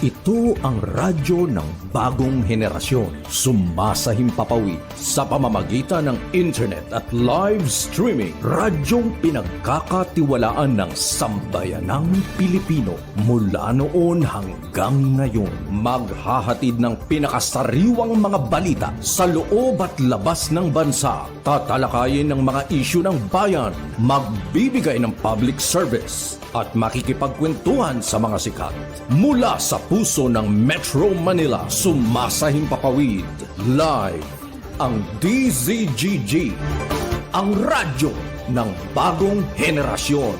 Ito ang radyo ng bagong henerasyon. Sumasahimpapawid sa pamamagitan ng internet at live streaming. Radyong pinagkakatiwalaan ng sambayanang Pilipino. Mula noon hanggang ngayon, maghahatid ng pinakasariwang mga balita sa loob at labas ng bansa. Tatalakayin ng mga isyu ng bayan. Magbibigay ng public service at makikipagkwentuhan sa mga sikat. Mula sa puso ng Metro Manila, sumasahimpapawid live ang DZGG, ang radyo ng bagong henerasyon.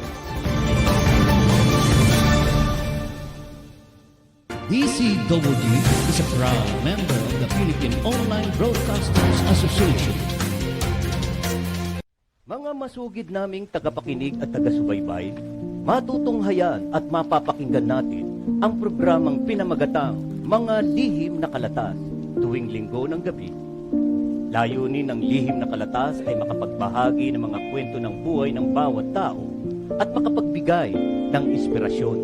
DCWD is a proud member of the Philippine Online Broadcasters Association. Mga masugid naming tagapakinig at taga-subaybay, matutunghayan at mapapakinggan natin ang programang pinamagatang Mga Lihim na Kalatas tuwing linggo ng gabi. Layunin ng Lihim na Kalatas ay makapagbahagi ng mga kwento ng buhay ng bawat tao at makapagbigay ng inspirasyon.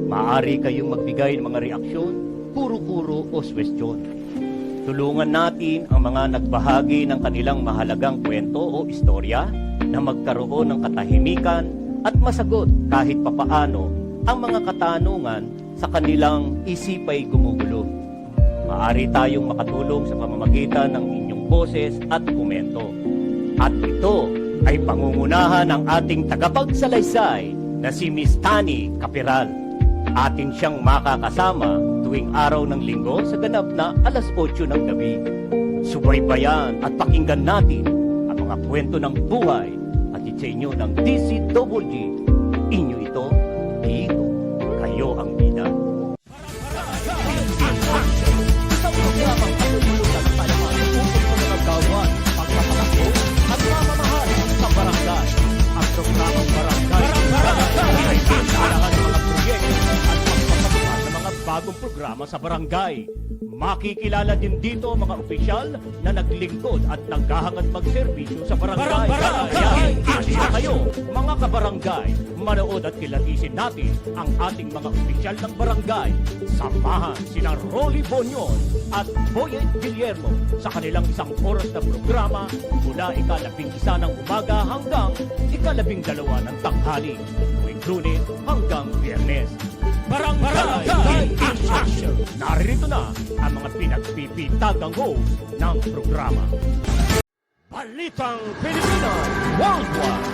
Maaari kayong magbigay ng mga reaksyon, kuro-kuro o suwestyon. Tulungan natin ang mga nagbahagi ng kanilang mahalagang kwento o istorya na magkaroon ng katahimikan at masagot kahit papaano ang mga katanungan sa kanilang isipay gumugulo. Maaari tayong makatulong sa pamamagitan ng inyong boses at komento. At ito ay pangungunahan ng ating tagapagsalaysay na si Miss Tani Capiral. Atin siyang makakasama tuwing araw ng linggo sa ganap na 8:00 ng gabi. Subaybayan at pakinggan natin ang mga kwento ng buhay at sa inyo ng DCWG. Inyo ito, dito, kayo ang bida. Sa programang katulungan tayo matutunan ng mga gawan, pagpapakaso at mamamahal sa barangay. Ang programang barangay ay kailangan ng mga proyekto at pagpapagawa ng mga bagong programa sa barangay. Makikilala din dito mga opisyal na naglingkod at naghahangad magserbisyo sa barangay. Kaya, halina kayo, mga kabarangay, manood at kilatisin natin ang ating mga opisyal ng barangay. Samahan sina Rolly Bonion at Boyet Guillermo sa kanilang 1 oras na programa mula 11:00 ng umaga hanggang 12:00 ng tanghali, tuwing Lunes hanggang Biyernes. Barangay in Action! Narito na ang mga pinagpipitagang host ng programa. Balitang Pilipinas Worldwide!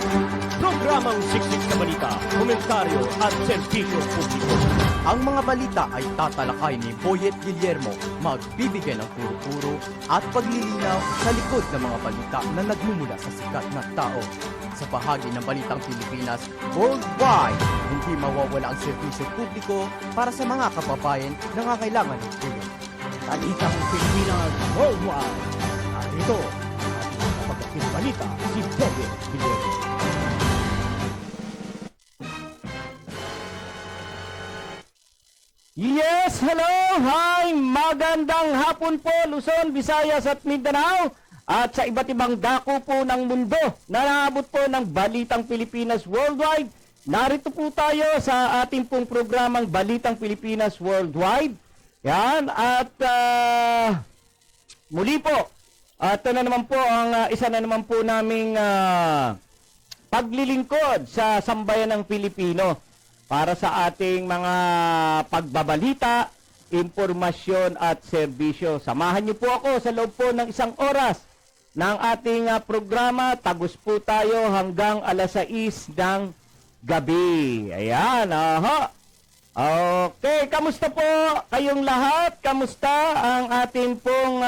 Programang siksik na balita, komentaryo at serbisyo publiko. Ang mga balita ay tatalakay ni Boyet Guillermo, magbibigay ng kuro-kuro at paglilinaw sa likod ng mga balita na nagmumula sa sikat na tao. Sa bahagi ng Balitang Pilipinas Worldwide, hindi mawawala ang serbisyo publiko para sa mga kababayan na nangangailangan ng tulong. Balitang Pilipinas Worldwide! Narito ang kapagating balita si Boyet Guillermo. Yes, hello! Hi! Magandang hapon po, Luzon, Visayas at Mindanao at sa iba't ibang dako po ng mundo na naabot po ng Balitang Pilipinas Worldwide. Narito po tayo sa ating pong programang Balitang Pilipinas Worldwide. Yan, at muli po, at na naman po ang isa na naman po naming paglilingkod sa sambayan ng Pilipino para sa ating mga pagbabalita, impormasyon at serbisyo. Samahan niyo po ako sa loob po ng 1 oras ng ating programa. Tagos po tayo hanggang 6:00 ng gabi. Ayan, aha. Okay, kamusta po kayong lahat? Kamusta ang ating pong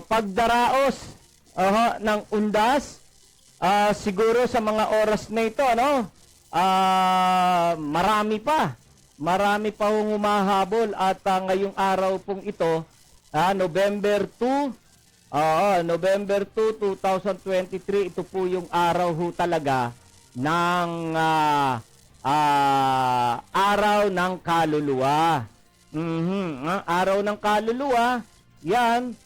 pagdaraos ng undas? Siguro sa mga oras na ito, no? Marami pa hong humahabol at ngayong araw pong ito, November 2, November 2, 2023, ito po yung araw ho talaga ng araw ng kaluluwa. Araw ng kaluluwa, yan,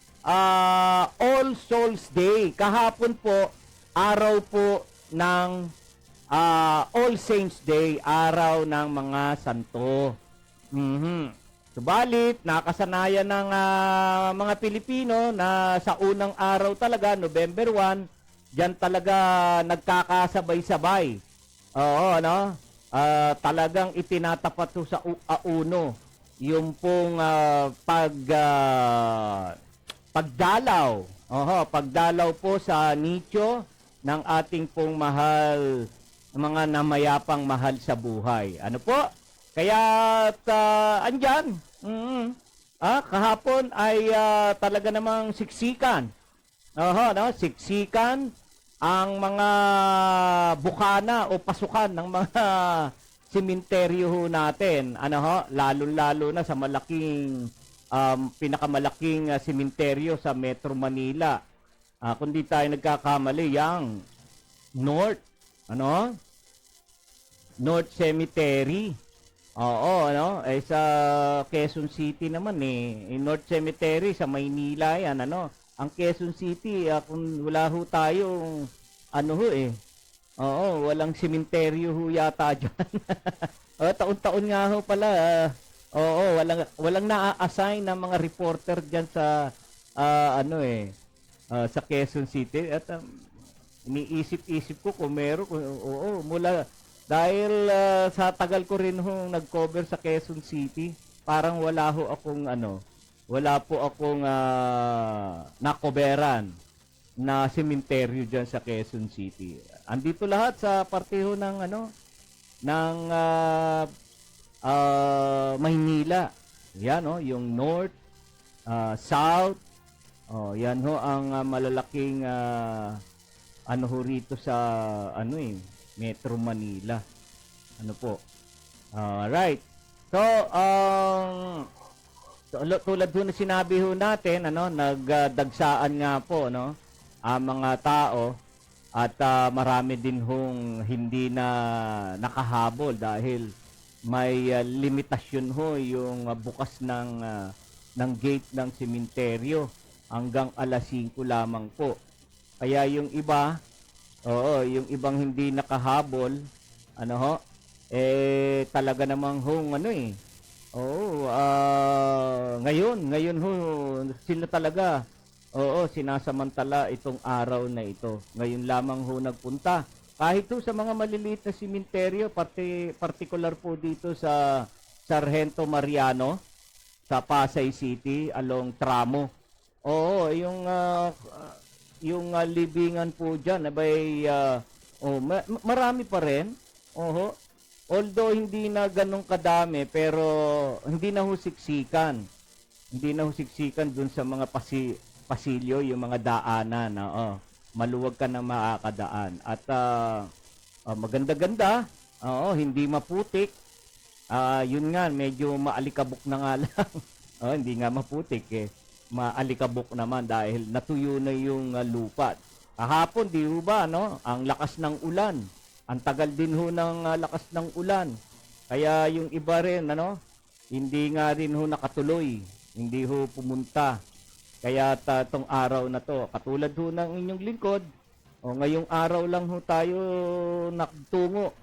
All Souls Day. Kahapon po, araw po ng All Saints Day, araw ng mga santo. Subalit, nakasanayan ng mga Pilipino na sa unang araw talaga, November 1, diyan talaga nagkakasabay-sabay. Oo, ano? Talagang itinatapat to sa auno yung pong pagdalaw. Pagdalaw po sa nicho ng ating pong mahal, mga namayapang mahal sa buhay. Ano po? Kaya andyan. Kahapon ay talaga namang siksikan. No? Siksikan ang mga bukana o pasukan ng mga simenteryo ho natin. Lalo-lalo na sa malaking pinakamalaking simenteryo sa Metro Manila. Kung di tayo nagkakamali, yang North Cemetery. Oo, sa Quezon City naman North Cemetery sa Maynila yan, Ang Quezon City, kung wala ho tayong walang sementeryo ho yata dyan. Taon-taon nga ho pala. Walang na-assign na mga reporter diyan sa sa Quezon City at iniisip-isip ko kung meron, mula dahil sa tagal ko rin hong nag-cover sa Quezon City, parang wala po akong nakoberan na sementeryo diyan sa Quezon City. Andito lahat sa partiho ng Maynila. Yan yung North, South. Yan ho ang malalaking rito sa Metro Manila. Alright. So, tulad ho na sinabi ho natin, nagdagsaan nga po, ang mga tao at marami din hong hindi na nakahabol dahil may limitasyon ho yung bukas ng gate ng sementeryo hanggang alas 5 lamang po. Kaya yung iba, yung ibang hindi nakahabol, talaga namang ngayon ho, sila talaga, sinasamantala itong araw na ito. Ngayon lamang ho nagpunta. Kahit ho sa mga maliliit na sementeryo, particular po dito sa Sargento Mariano, sa Pasay City, along Tramo. Yung libingan po dyan, marami pa rin. Although hindi na ganun kadami, pero hindi na husiksikan. Hindi na husiksikan dun sa mga pasilyo, yung mga daanan. Maluwag ka na makakadaan. At maganda-ganda, hindi maputik. Yun nga, medyo maalikabok na nga lang. Hindi nga maputik maalikabok naman dahil natuyo na yung lupa. Kahapon, di ho ba, ang lakas ng ulan. Ang tagal din ho ng lakas ng ulan. Kaya yung iba rin, hindi nga rin ho nakatuloy. Hindi ho pumunta. Kaya tong araw na to, katulad ho ng inyong lingkod, ngayong araw lang ho tayo nagtungo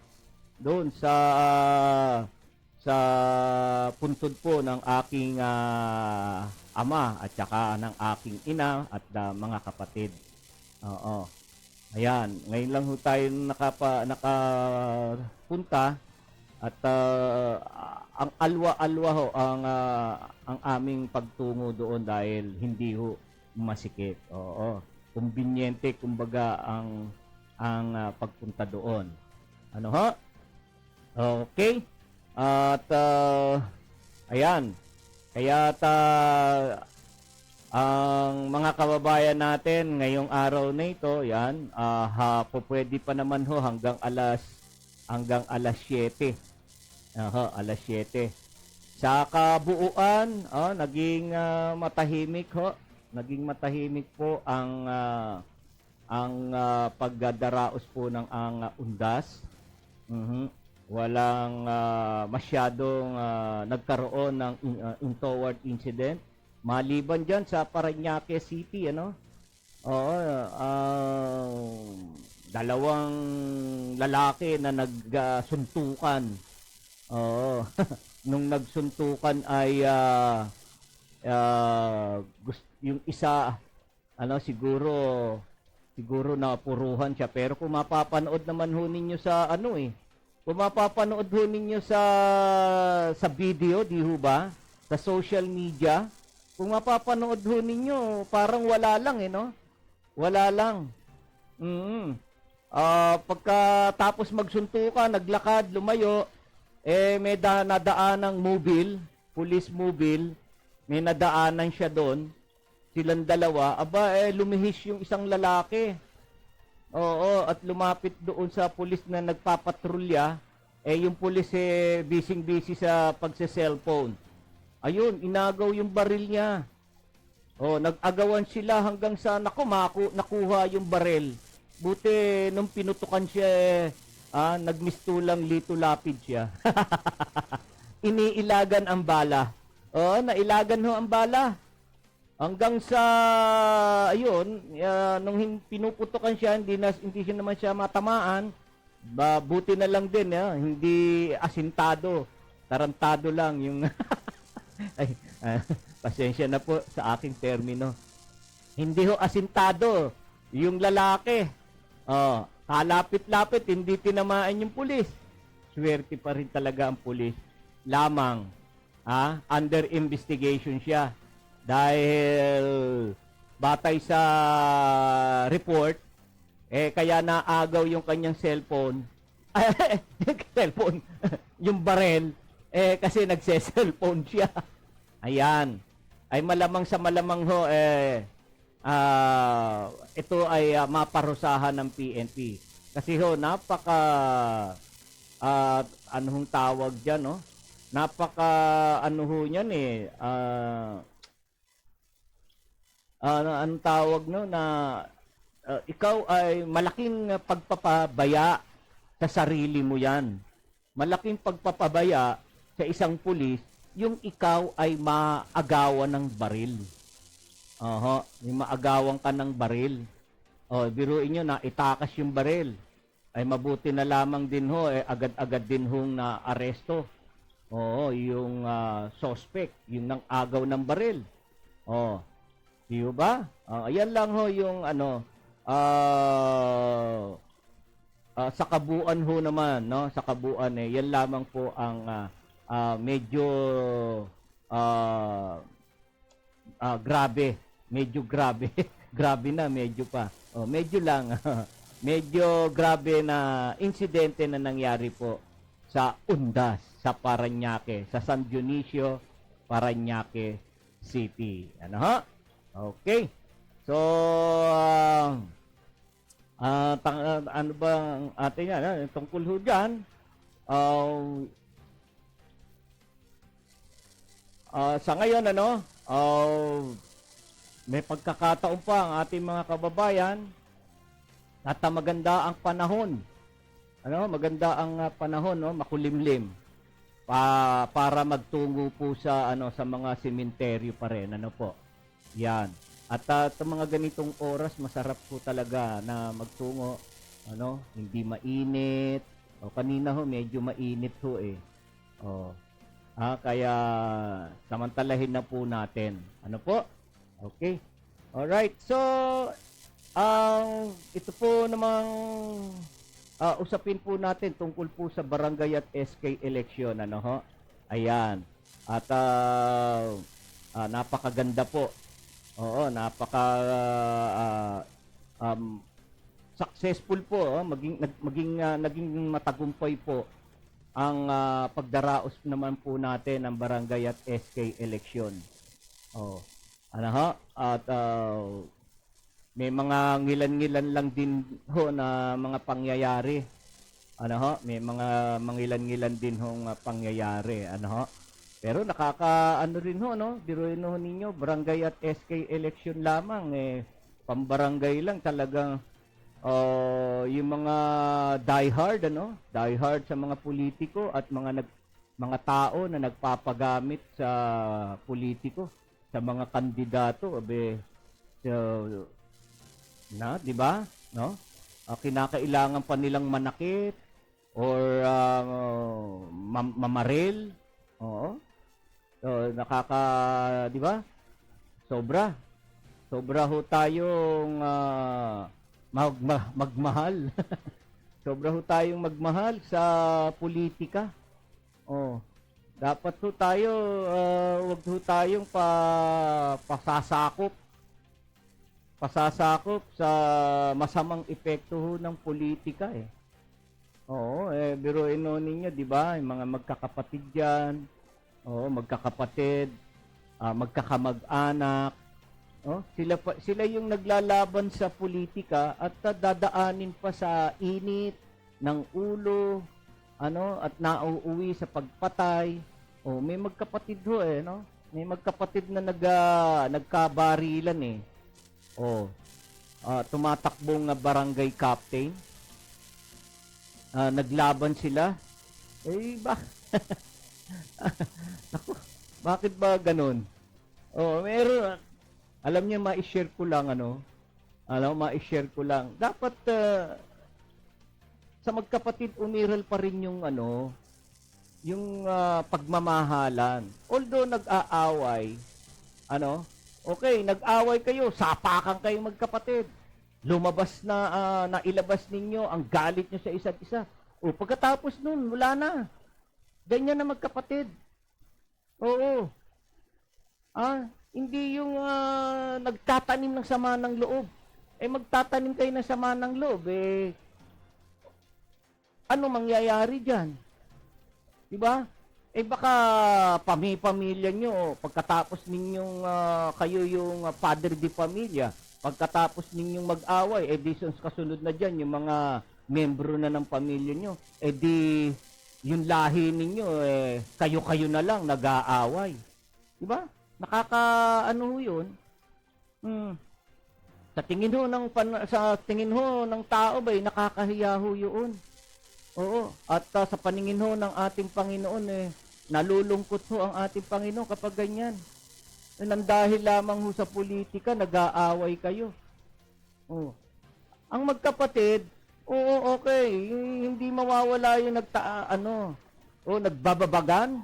doon sa puntod po ng aking ama at saka ng aking ina at mga kapatid. Ayan, ngayon lang ho tayo nakapunta at ang alwa-alwa ho ang aming pagtungo doon dahil hindi ho masikip. Kumbinyente kumbaga ang pagpunta doon. Okay? At ayan. Kaya ang mga kababayan natin ngayong araw na ito, yan, pwede pa naman ho hanggang alas 7. Alas 7. Sa kabuuan, naging matahimik ho. Naging matahimik po ang pagdaraos po ng undas. Walang masyadong nagkaroon ng untoward incident. Maliban dyan sa Parañaque City, dalawang lalaki na nagsuntukan. Oo. Nung nagsuntukan ay yung isa siguro napuruhan siya, pero kung mapapanood naman ho ninyo sa kung mapapanood ho ninyo sa video, di ho ba, sa social media, kung mapapanood ho ninyo, parang wala lang no, wala lang. Pagkatapos magsuntukan, naglakad, lumayo, may nadaan ng police mobile, may nadaanan siya doon, silang dalawa, lumihis yung isang lalaki. Oo, at lumapit doon sa pulis na nagpapatrolya, yung pulis busy sa pagse-cellphone. Ayun, inagaw yung baril niya. Nag-agawan sila hanggang sa nakuha yung baril. Buti nung pinutukan siya, nagmistulang lapid siya. Iniilagan ang bala. Nailagan ho ang bala. Hanggang sa, nung pinuputukan siya, hindi siya naman siya matamaan. Buti na lang din, hindi asintado. Tarantado lang yung... Ay, pasensya na po sa aking termino. Hindi ho asintado yung lalaki. Kalapit-lapit, hindi tinamaan yung pulis. Swerte pa rin talaga ang pulis. Lamang, under investigation siya. Dahil batay sa report, kaya naagaw yung kanyang cellphone. Cellphone, yung barel, kasi nagse-cellphone siya. Ayan. Ay malamang sa malamang ho, ito ay maparusahan ng PNP. Kasi ho, anong tawag dyan, no? Niyan anong tawag, no, na ikaw ay malaking pagpapabaya sa sarili mo yan. Malaking pagpapabaya sa isang pulis, yung ikaw ay maagawan ng baril. Yung maagawan ka ng baril. Biruin nyo na itakas yung baril. Ay mabuti na lamang din ho, agad-agad din hong na aresto. Yung suspect, yung nang agaw ng baril. Di ba? Ayan lang ho yung sa kabuuan ho naman, no? Sa kabuuan yan lamang po ang medyo grabe. Medyo grabe. Grabe na, medyo pa. Medyo lang. Medyo grabe na insidente na nangyari po sa Undas, sa Parañaque, sa San Dionisio, Parañaque City. Ano ho? Okay. So, ano ba ang ating tungkol ho dyan? Sa ngayon, may pagkakataon pa ang ating mga kababayan at maganda ang panahon. Maganda ang panahon, no? Makulimlim. Para magtungo po sa sa mga sementeryo pa rin, po. Yan. At sa mga ganitong oras, masarap po talaga na magtungo, hindi mainit. Kanina ho, medyo mainit ho kaya samantalahin na po natin. Ano po? Okay. Alright. So, ito po namang usapin po natin tungkol po sa barangay at SK election. Ayan. At napakaganda po. Successful po, naging matagumpay po ang pagdaraos naman po natin ng barangay at SK election. At may mga ngilan-ngilan lang din ho na mga pangyayari. May mga mangilan-ngilan din hong pangyayari. Pero rin ho, biruin ho ninyo, barangay at SK election lamang, pambarangay lang talagang yung mga diehard sa mga politiko at mga tao na nagpapagamit sa politiko, sa mga kandidato, di ba? No? kinakailangan pa nilang manakit or mamaril. Oo. So, di ba? Sobra. Sobra ho tayong magmahal. Sobra ho tayong magmahal sa politika. Oh. Dapat ho tayo, wag ho tayong pasasakop sa masamang epekto ho ng politika eh. Oo, biruin ho ninyo, di ba? Yung mga magkakapatid diyan. Oo, magkakapatid, magkakamag-anak. Oh, sila yung naglalaban sa politika at dadaanin pa sa init ng ulo, at nauuwi sa pagpatay. Oh, may magkapatid ho no? May magkapatid na nagkabarilan eh. Oh, tumatakbong barangay captain. Naglaban sila. Naku, bakit ba ganun? Oh, meron. Alam niyo, ma-share ko lang, ma-share ko lang. Dapat, sa magkapatid, umiral pa rin yung, yung pagmamahalan. Although nag-aaway, okay, nag-away kayo, sapakan kayo magkapatid. Lumabas nailabas ninyo ang galit nyo sa isa't isa. O, pagkatapos nun, wala na. Ganyan na magkapatid. Oo. Hindi yung nagtatanim ng sama ng loob. Magtatanim kayo ng sama ng loob. Ano mangyayari dyan? Diba? Baka pamilya nyo, pagkatapos ninyong kayo yung father di pamilya, pagkatapos ninyong mag-away, di kasunod na dyan, yung mga membro na ng pamilya nyo, di yung lahi ninyo, kayo-kayo na lang nag-aaway. Diba? Nakakaano yun? Sa tingin ho ng tao ba, nakakahiya ho yun. Oo. At sa paningin ho ng ating Panginoon, nalulungkot ho ang ating Panginoon kapag ganyan. Nang dahil lamang ho sa politika, nag-aaway kayo. Oo. Ang magkapatid, oo, okay, hindi mawawala yung nagbababagan.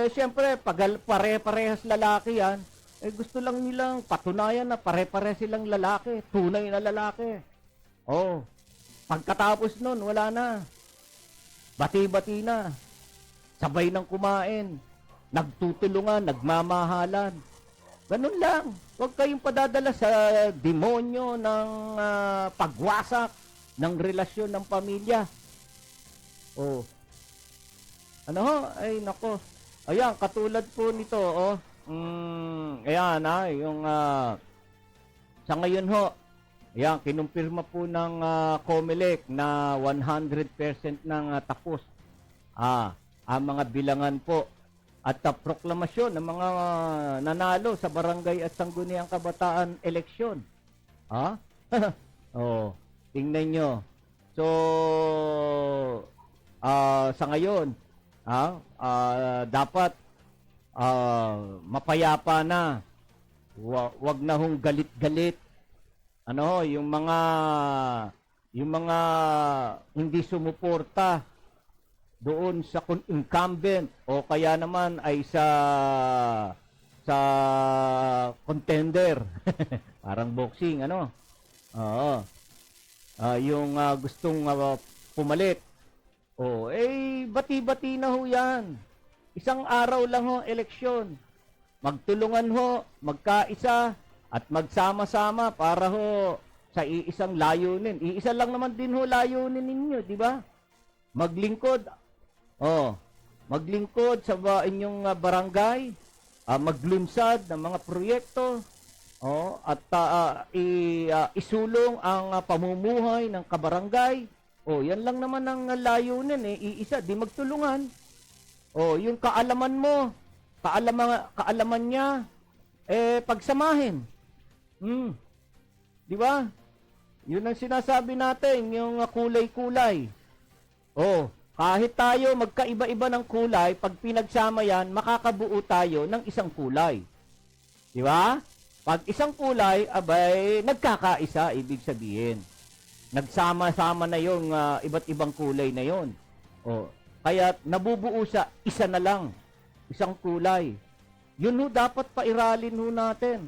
Siyempre, pag pare-parehas lalaki yan, gusto lang nilang patunayan na pare-parehas silang lalaki, tunay na lalaki. Oh, pagkatapos nun, wala na. Bati-bati na. Sabay ng kumain. Nagtutulungan, nagmamahalan. Ganun lang. Huwag kayong padadala sa demonyo ng pagwasak ng relasyon ng pamilya. Oh. Ay, nako. Ayan, katulad po nito, ayan, yung sa ngayon ho, ayan, kinumpirma po ng COMELEC na 100% ng tapos ang mga bilangan po at proklamasyon ng mga nanalo sa barangay at sangguniang kabataan eleksyon. Oh, tingnan nyo. So, sa ngayon, dapat mapayapa na. Wag na hong galit-galit. Yung mga hindi sumuporta doon sa incumbent o kaya naman ay sa contender. Parang boxing, Oo. Yung gustong pumalit. Bati-bati na ho yan. Isang araw lang ho, eleksyon. Magtulungan ho, magkaisa, at magsama-sama para ho sa iisang layunin. Iisa lang naman din ho layunin ninyo, di ba? Maglingkod. Maglingkod sa inyong barangay, maglunsad ng mga proyekto, at isulong ang pamumuhay ng kabarangay. Yan lang naman ang layunin iisa, di magtulungan. Yung kaalaman mo, kaalaman niya, pagsamahin. Di ba? Yun ang sinasabi natin, yung kulay-kulay. Kahit tayo magkaiba-iba ng kulay, pag pinagsama yan, makakabuo tayo ng isang kulay. Di ba? Pag isang kulay, abay, nagkakaisa, ibig sabihin. nagsama-sama na yung iba't ibang kulay na yon. O, kaya nabubuo sa isa na lang, isang kulay. Yun ho dapat pairalin ho natin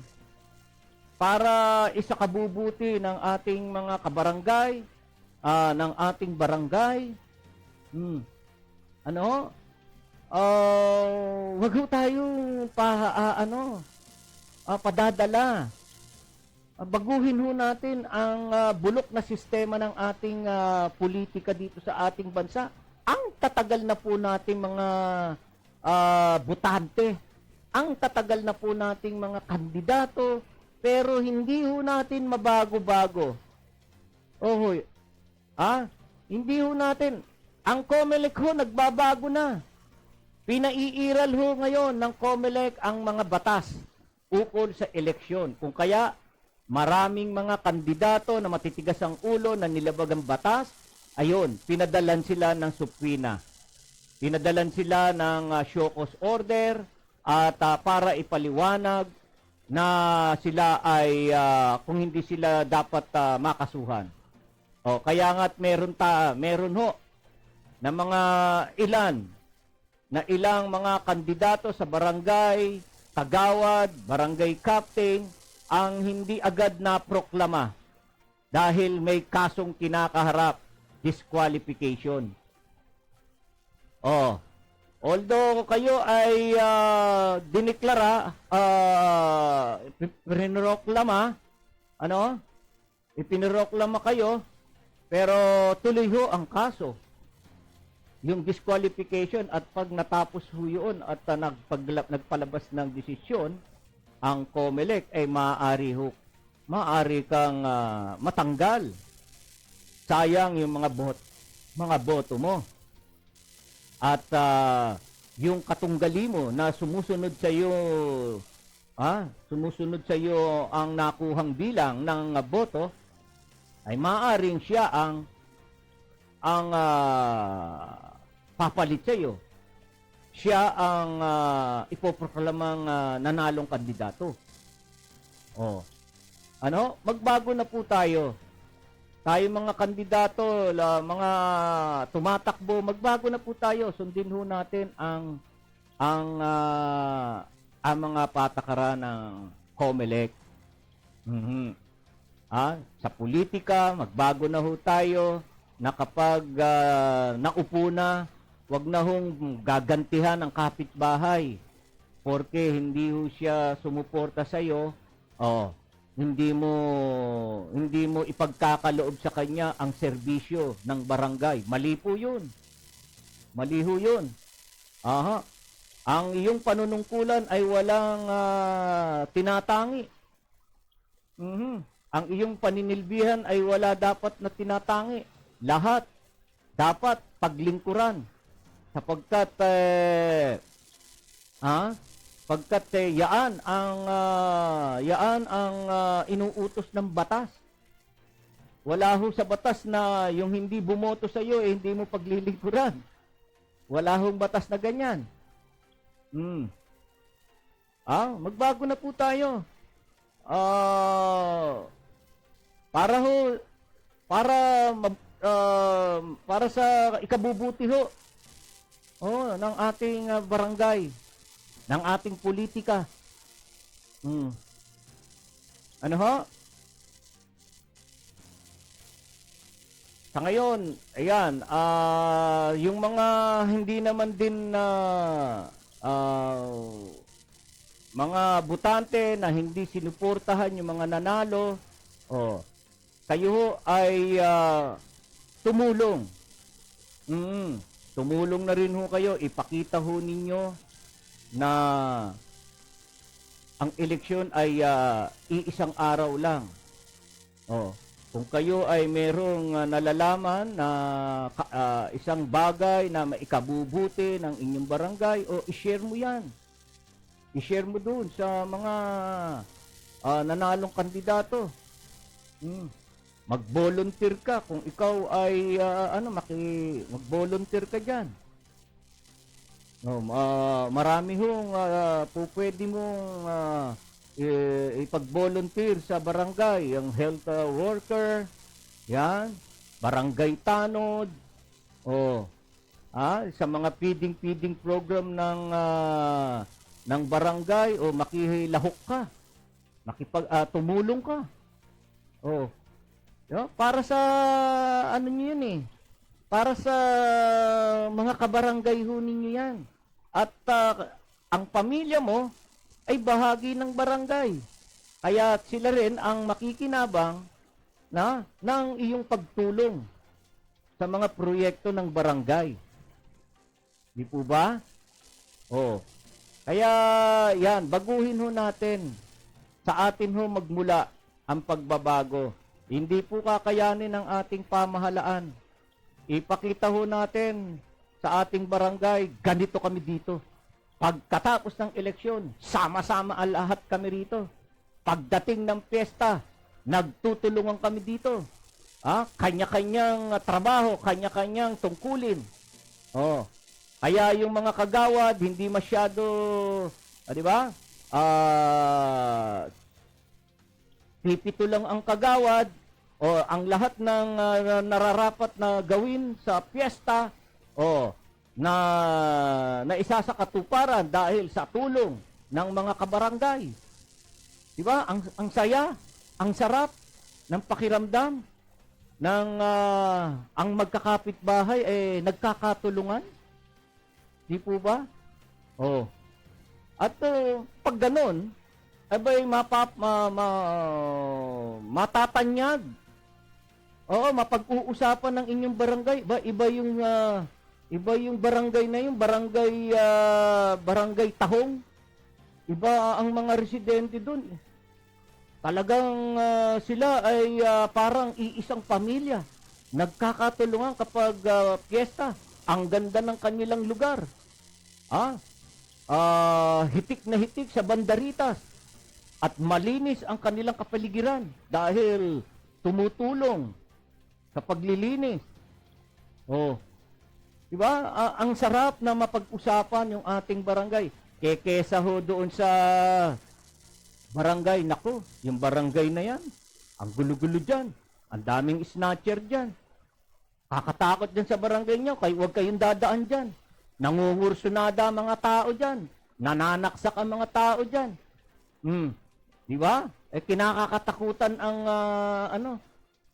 para isakabubuti ng ating mga kabarangay, ng ating barangay. Ano? Wag ho tayong padadala. Baguhin ho natin ang bulok na sistema ng ating politika dito sa ating bansa. Ang tatagal na po nating mga botante, ang tatagal na po nating mga kandidato, pero hindi ho natin mabago-bago. Ohoy, hindi ho natin. Ang COMELEC ho, nagbabago na. Pinaiiral ho ngayon ng COMELEC ang mga batas ukol sa eleksyon. Kung kaya, maraming mga kandidato na matitigas ang ulo na nilabag ang batas, ayun, pinadalan sila ng subpoena. Pinadalan sila ng show cause order at para ipaliwanag na sila ay kung hindi sila dapat makasuhan. O kaya nga't meron ho na mga ilang mga kandidato sa barangay, kagawad, barangay captain ang hindi agad na proklama dahil may kasong kinakaharap, disqualification. Although kayo ay diniklara, ipiniroklama kayo, pero tuloy ho ang kaso. Yung disqualification at pag natapos ho yun at nagpalabas ng desisyon, ang COMELEC ay maaari kang matanggal. Sayang yung mga boto mo. At yung katunggali mo na sumusunod sa iyo ang nakuhang bilang ng boto, ay maaaring siya ang papalit sa iyo. Siya ang ipoproklamang nanalong kandidato. Magbago na po tayo. Tayo mga kandidato, mga tumatakbo, magbago na po tayo. Sundin ho natin ang mga patakaran ng COMELEC. Sa politika, magbago na ho tayo na kapag naupo na, wag na hong gagantihan ang kapitbahay porque hindi ho siya sumuporta sa iyo. Hindi mo ipagkakaloob sa kanya ang serbisyo ng barangay. Mali po 'yun. Mali ho 'yun. Ang iyong panunungkulan ay walang tinatangi. Ang iyong paninilbihan ay wala dapat na tinatangi. Lahat dapat paglingkuran. Sapagkat yaan ang inuutos ng batas. Wala ho sa batas na yung hindi bumoto sa iyo hindi mo paglilingkuran. Wala hong batas na ganyan. Magbago na po tayo. Para sa ikabubuti ho ng ating barangay, ng ating politika. Sa ngayon, ayan, yung mga hindi naman din mga butante na hindi sinuportahan yung mga nanalo, kayo ho ay tumulong. Tumulong na rin ho kayo, ipakita ho ninyo na ang eleksyon ay iisang araw lang. Kung kayo ay merong nalalaman na isang bagay na maikabubuti ng inyong barangay, i-share mo yan. I-share mo doon sa mga nanalong kandidato. Mag-volunteer ka kung ikaw ay mag-volunteer ka diyan. Marami hong pwede mong ipag-volunteer sa barangay, ang health worker, Yan. Barangay Tanod. Oh. Sa mga feeding program ng barangay, o makihilahok ka. Tumulong ka. Oh. Para sa ano niyo yun eh. Para sa mga kabarangay ho ninyo yan. At ang pamilya mo ay bahagi ng barangay. Kaya sila rin ang makikinabang ng iyong pagtulong sa mga proyekto ng barangay. Di po ba? Oh. Kaya yan, baguhin ho natin. Sa atin ho magmula ang pagbabago. Hindi po kakayanin ng ating pamahalaan. Ipakita ho natin sa ating barangay, ganito kami dito. Pagkatapos ng eleksyon, sama-sama ang lahat kami rito. Pagdating ng piyesta, nagtutulungan kami dito. Kanya-kanyang trabaho, kanya-kanyang tungkulin. Oh. Kaya yung mga kagawad, hindi masyado, di ba? Pipito lang ang kagawad, o ang lahat ng nararapat na gawin sa piyesta, na isa sa katuparan dahil sa tulong ng mga kabarangay. Di ba? Ang saya, ang sarap ng pakiramdam ng ang magkakapitbahay nagkakatulungan. Di po ba? Oh. At pag ganun, abay matatanyag. Oo, mapag-uusapan ng inyong barangay. Iba yung barangay na yun, barangay Tahong. Iba ang mga residente doon. Talagang sila ay parang iisang pamilya. Nagkakatulungan kapag piyesta. Ang ganda ng kanilang lugar. Hitik na hitik sa bandaritas. At malinis ang kanilang kapaligiran dahil tumutulong sa paglilinis. Oh. Diba? Ang sarap na mapag-usapan yung ating barangay. Kesa ho doon sa barangay. Nako, yung barangay na yan, ang gulo-gulo dyan. Ang daming snatcher dyan. Kakatakot dyan sa barangay nyo, huwag kayong dadaan dyan. Nangungursunada ang mga tao dyan. Nananaksak ang mga tao dyan. Di ba? Kinakakatakutan ang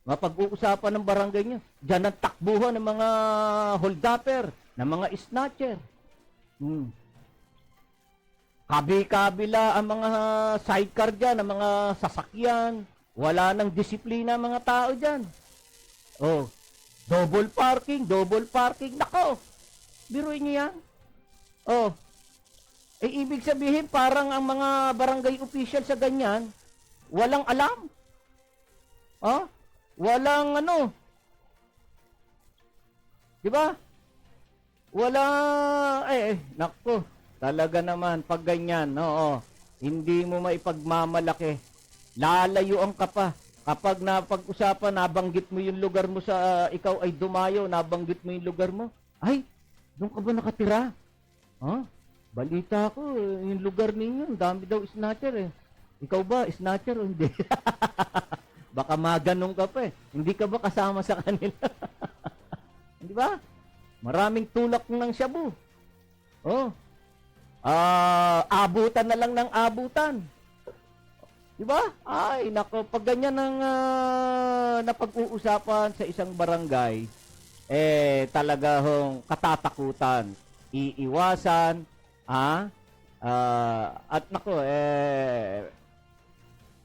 mapag-uusapan ng barangay nyo. Diyan ang takbuhan ng mga holdapper, ng mga snatcher. Kabi-kabila ang mga sidecar dyan, ang mga sasakyan. Wala nang disiplina ang mga tao dyan. Oh, double parking. Nako, biruin nyo yan. Oh, ibig sabihin parang ang mga barangay official sa ganyan, walang alam. Walang di ba? Nako, talaga naman pag ganyan, hindi mo maipagmamalaki. Lalayuan ka pa. Kapag napag-usapan, nabanggit mo yung lugar mo ikaw ay dumayo, nabanggit mo yung lugar mo. Ay, doon ka ba nakatira? Balita ko, yung lugar ninyo, dami daw snatcher eh. Ikaw ba, snatcher o hindi? Baka maganong ka pa eh. Hindi ka ba kasama sa kanila? Hindi ba? Maraming tulak ng shabu. Abutan na lang ng abutan. Diba? Ay, nako, pag ganyan ang napag-uusapan sa isang barangay, talaga hong katatakutan, iiwasan, at nako,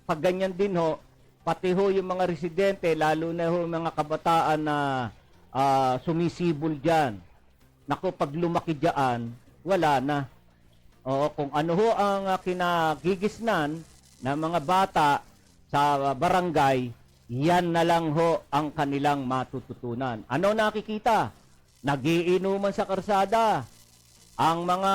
pag ganyan din ho, pati ho yung mga residente, lalo na ho yung mga kabataan na sumisibol dyan, nako, pag lumaki dyan, wala na. Kung ano ho ang kinagigisnan na mga bata sa barangay, yan na lang ho ang kanilang matututunan. Ano nakikita? Nagiinuman sa karsada. Ang mga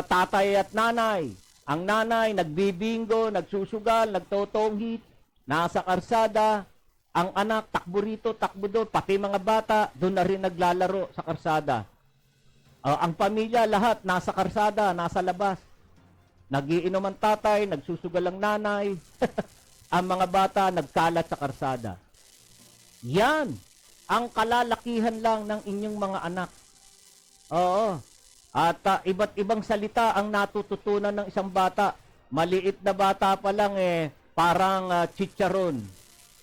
tatay at nanay. Ang nanay, nagbibingo, nagsusugal, nagtotonghit, nasa karsada. Ang anak, takbo rito, takbo doon. Pati mga bata, doon na rin naglalaro sa karsada. Ang pamilya, lahat, nasa karsada, nasa labas. Nagiinom ang tatay, nagsusugal ang nanay. Ang mga bata, nagkalat sa karsada. Yan ang kalalakihan lang ng inyong mga anak. Oo. At iba't ibang salita ang natututunan ng isang bata. Maliit na bata pa lang parang chicharon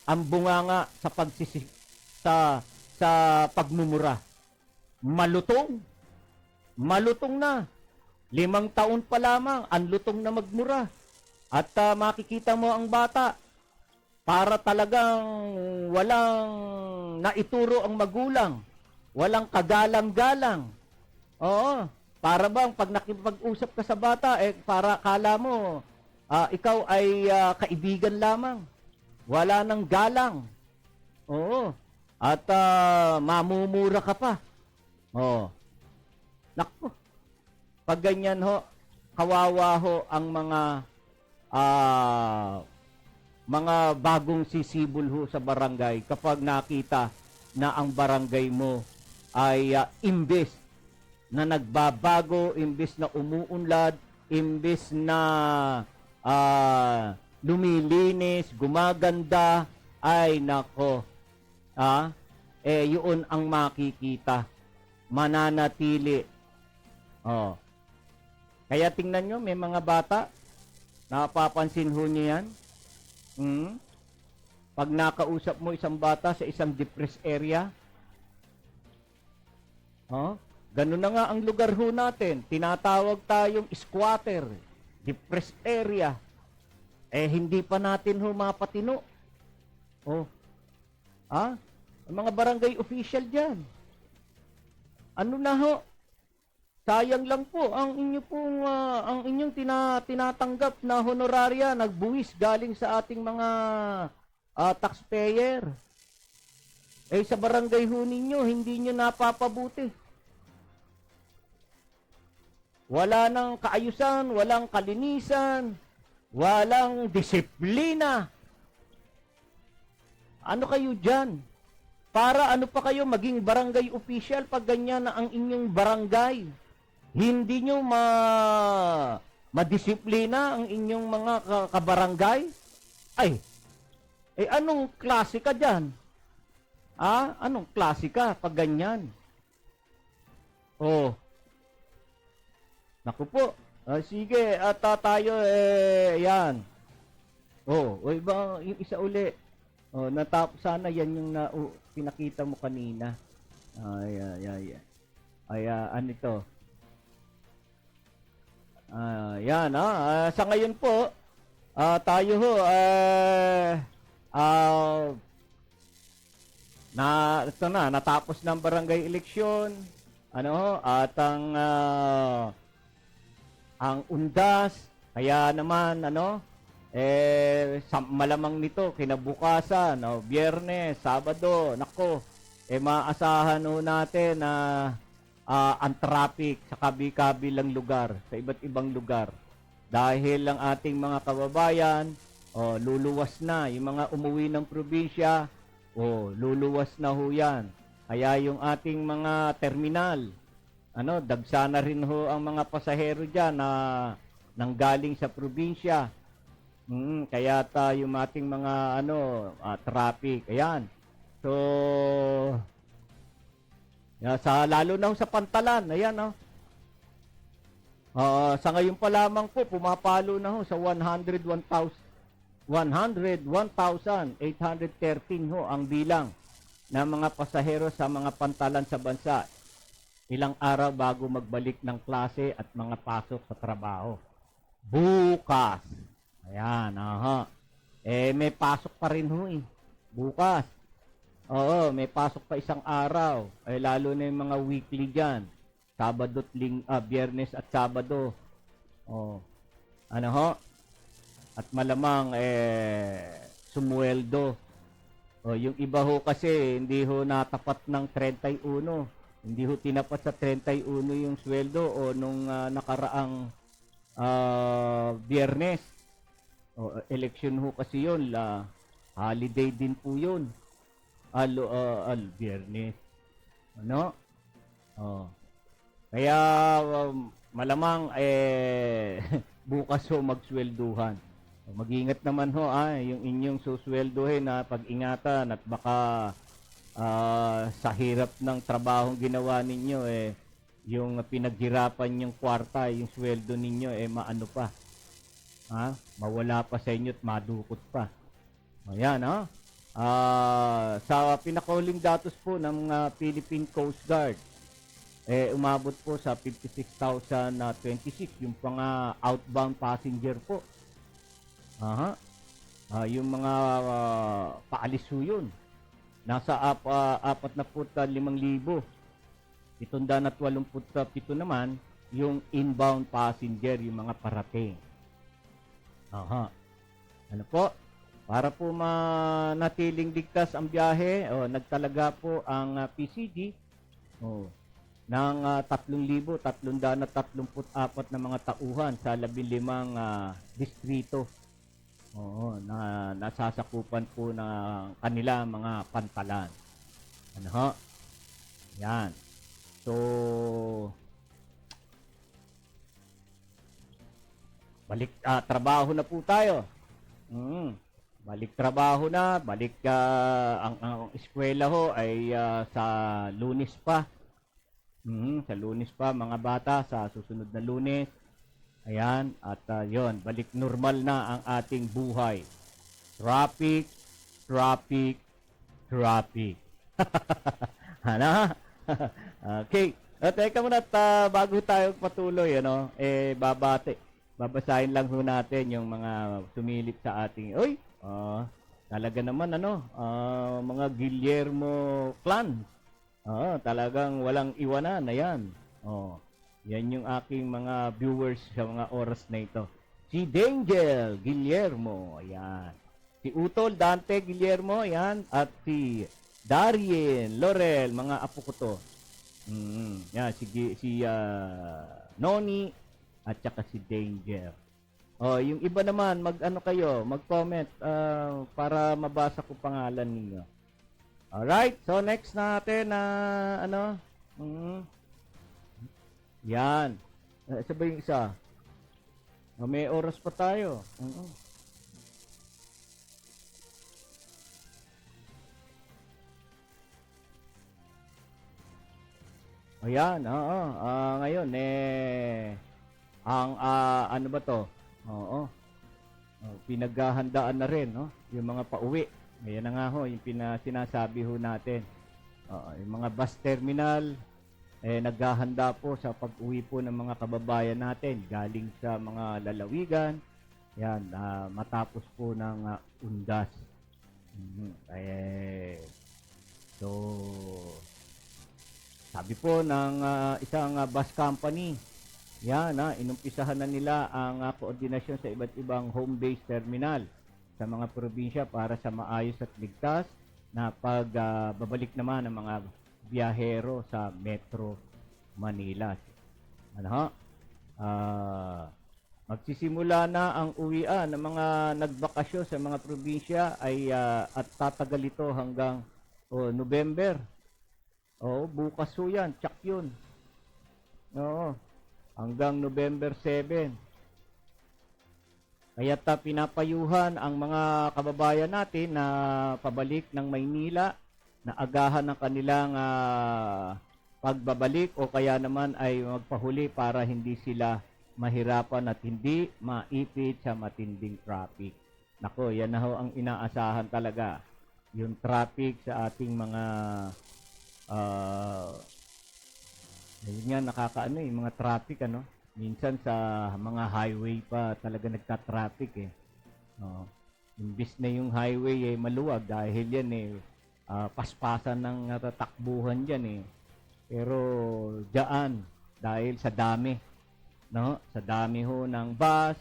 ang bunganga sa sa pagmumura. Malutong. Malutong na. 5 taon pa lamang, ang lutong na magmura. At makikita mo ang bata, para talagang walang naituro ang magulang. Walang kagalang-galang. Oo. Para bang pag nakipag-usap ka sa bata, para kala mo, ikaw ay kaibigan lamang. Wala nang galang. Oo. At mamumura ka pa. Oo. Naku. Pag ganyan ho, kawawa ho ang mga bagong sisibol ho sa barangay kapag nakita na ang barangay mo ay imbes na nagbabago, imbes na umuunlad, imbes na lumilinis, gumaganda, ay nako, yun ang makikita. Mananatili. Oh. Kaya tingnan nyo, may mga bata, napapansin ho nyo yan. Pag nakausap mo isang bata sa isang depressed area, ganun na nga ang lugar ho natin. Tinatawag tayong squatter, depressed area. Hindi pa natin ho mapatino. Ang mga barangay official dyan. Ano na ho? Sayang lang po ang inyong tinatanggap na honoraria nagbuwis galing sa ating mga taxpayer. Sa barangay ho ninyo, hindi nyo napapabuti. Wala nang kaayusan, walang kalinisan, walang disiplina. Ano kayo dyan? Para ano pa kayo maging barangay official pag ganyan na ang inyong barangay? Hindi nyo madisiplina ang inyong mga kabarangay? Anong klase ka dyan? Anong klase ka pag ganyan? Naku po. Sige, at tayo, yan. Iba, yung isa uli. Natapos sana yan yung pinakita mo kanina. Ano ito? Yan, sa ngayon po, tayo ho, natapos ng barangay eleksyon, at ang undas, kaya naman, malamang nito, kinabukasan, Biyernes, Sabado, nako, maasahan ho natin na ang traffic sa kabi-kabilang lugar, sa iba't ibang lugar. Dahil ang ating mga kababayan, luluwas na. Yung mga umuwi ng probinsya, luluwas na ho yan. Kaya yung ating mga terminal, dagsa na rin ho ang mga pasahero dyan na nanggaling sa probinsya. Kaya yung ating mga traffic, ayan. So, lalo na sa Pantalan, ayan sa ngayon pa lamang po, pumapalo na ho sa 101,813 ho ang bilang ng mga pasahero sa mga pantalan sa bansa. Ilang araw bago magbalik ng klase at mga pasok sa trabaho. Bukas. Ayan, may pasok pa rin ho bukas. Oo, may pasok pa isang araw. Lalo na yung mga weekly dyan. Sabado, Biyernes at Sabado. At malamang, sumweldo. Yung iba ho kasi, hindi ho natapat ng 31. Hindi ho tinapat sa 31 yung sweldo nung nakaraang Biyernes. Election ho kasi yun. Holiday din po yun. Biyernes. Kaya malamang bukas ho magswelduhan. Mag-ingat naman ho yung inyong suswelduhin na pag-ingatan at baka sa hirap ng trabahong ginawa ninyo, yung pinaghirapan yung kwarta, yung sweldo ninyo, maano pa. Ha? Mawala pa sa inyo at madukot pa. Ayan, ha? Sa pinakauling datos po ng Philippine Coast Guard, umabot po sa 56,026 yung mga outbound passenger po. Aha. Yung mga paalis po yun. Nasa 45,000. 787 naman yung inbound passenger, yung mga parating. Aha. Ano po? Para po manatiling ligtas ang biyahe, nagtalaga po ang PCG ng 3,334 na mga tauhan sa 15 distrito. Na nasasakupan po ng kanila mga pantalan. Ano ho? Yan. So, balik trabaho na po tayo. Balik trabaho na, balik ang eskwela ho ay sa Lunes pa. Sa Lunes pa mga bata, sa susunod na Lunes. Ayan, at yon, balik normal na ang ating buhay. Traffic. Ano? Okay. Teka muna at bago tayo patuloy, babasahin lang ho natin yung mga sumilip sa ating, talaga naman, mga Guillermo clan. Talagang walang iwanan, ayan. Yan yung aking mga viewers sa mga oras na ito. Si Dangel Guillermo, ayan. Si Utol Dante Guillermo, ayan. At si Darien Laurel, mga apo ko to. Yan, si Noni at saka si Danger. Yung iba naman, mag-comment para mabasa ko pangalan ninyo. Alright, so next natin yan. Isa ba yung isa? May oras pa tayo. Ayan, ngayon, ang, ano ba to? Pinaghahandaan na rin, yung mga pauwi. Ayan na nga ho, yung sinasabi ho natin. Yung mga bus terminal, naghahanda po sa pag-uwi po ng mga kababayan natin galing sa mga lalawigan. Yan, matapos po ng undas. So, sabi po ng isang bus company, yan, inumpisahan na nila ang koordinasyon sa iba't ibang home-based terminal sa mga probinsya para sa maayos at ligtas na pagbabalik naman ng mga biyahero sa Metro Manila. Magsisimula na ang uwian ng mga nagbakasyon sa mga probinsya at tatagal ito hanggang November. Bukas po yan, tsak yun. Hanggang November 7. Kaya't pinapayuhan ang mga kababayan natin na pabalik ng Maynila na agahan ng kanilang pagbabalik o kaya naman ay magpahuli para hindi sila mahirapan at hindi maipit sa matinding traffic. Nako, yan na ho ang inaasahan talaga. Yung traffic sa ating mga yun nga, yung mga traffic, minsan sa mga highway pa talaga nagka-traffic Imbis na yung highway maluwag dahil yan paspasan ng tatakbuhan dyan Pero dyan, dahil sa dami, sa dami ho ng bus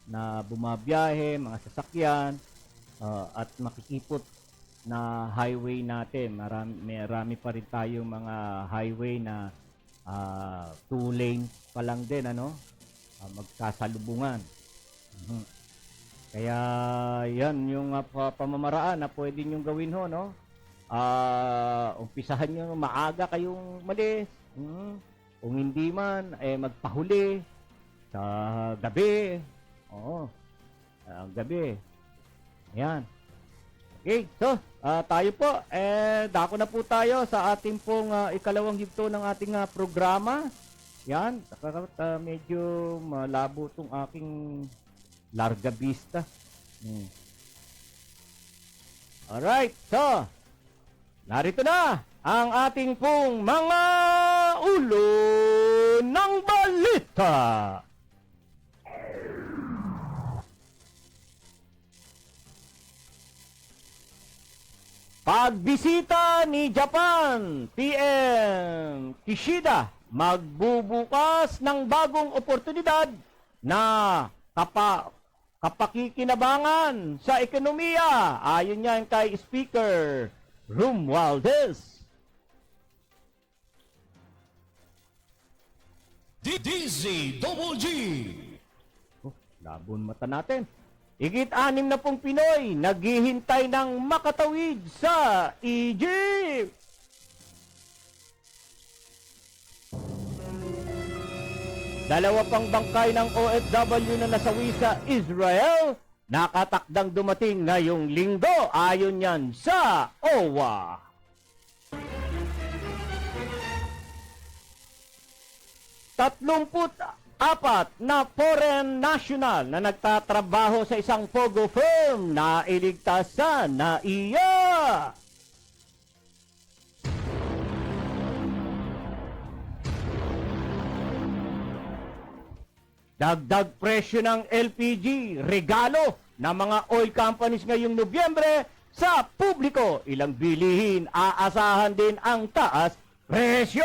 na bumabiyahe, mga sasakyan, at makikipot na highway natin. Marami pa rin tayong mga highway na 2 lane pa lang din, magkasalubungan. Kaya yan yung pamamaraan na pwede nyo gawin ho, umpisahan nyo maaga kayong malis. Kung hindi man, magpahuli sa gabi. Gabi. Ayan. Okay, so tayo po, dako na po tayo sa ating pong ikalawang yugto ng ating programa. Yan, medyo malabo itong aking larga vista. Alright, so, narito na ang ating pong mga ulo ng balita. Pagbisita ni Japan, PM Kishida, magbubukas ng bagong oportunidad na kapakikinabangan sa ekonomiya. Ayon yan kay Speaker Romualdez. DZGG. Labon mata natin. Higit 60 Pinoy naghihintay ng makatawid sa Egypt. Dalawa pang bangkay ng OFW na nasawi sa Israel, nakatakdang dumating ngayong linggo ayon yan sa OWA. Apat na foreign national na nagtatrabaho sa isang pogo firm na iligtas sa NAIA. Dagdag presyo ng LPG, regalo ng mga oil companies ngayong Nobyembre sa publiko. Ilang bilihin, aasahan din ang taas presyo.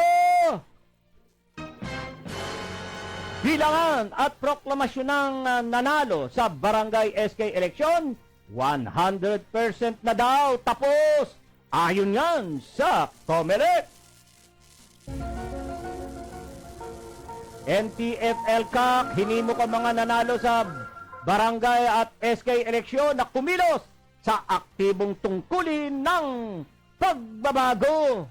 Bilangan at proklamasyon ng nanalo sa Barangay SK election, 100% na daw tapos. Ayon yan sa COMELEC. NTF-ELCAC, hinimok ang mga nanalo sa Barangay at SK eleksyon na kumilos sa aktibong tungkulin ng pagbabago.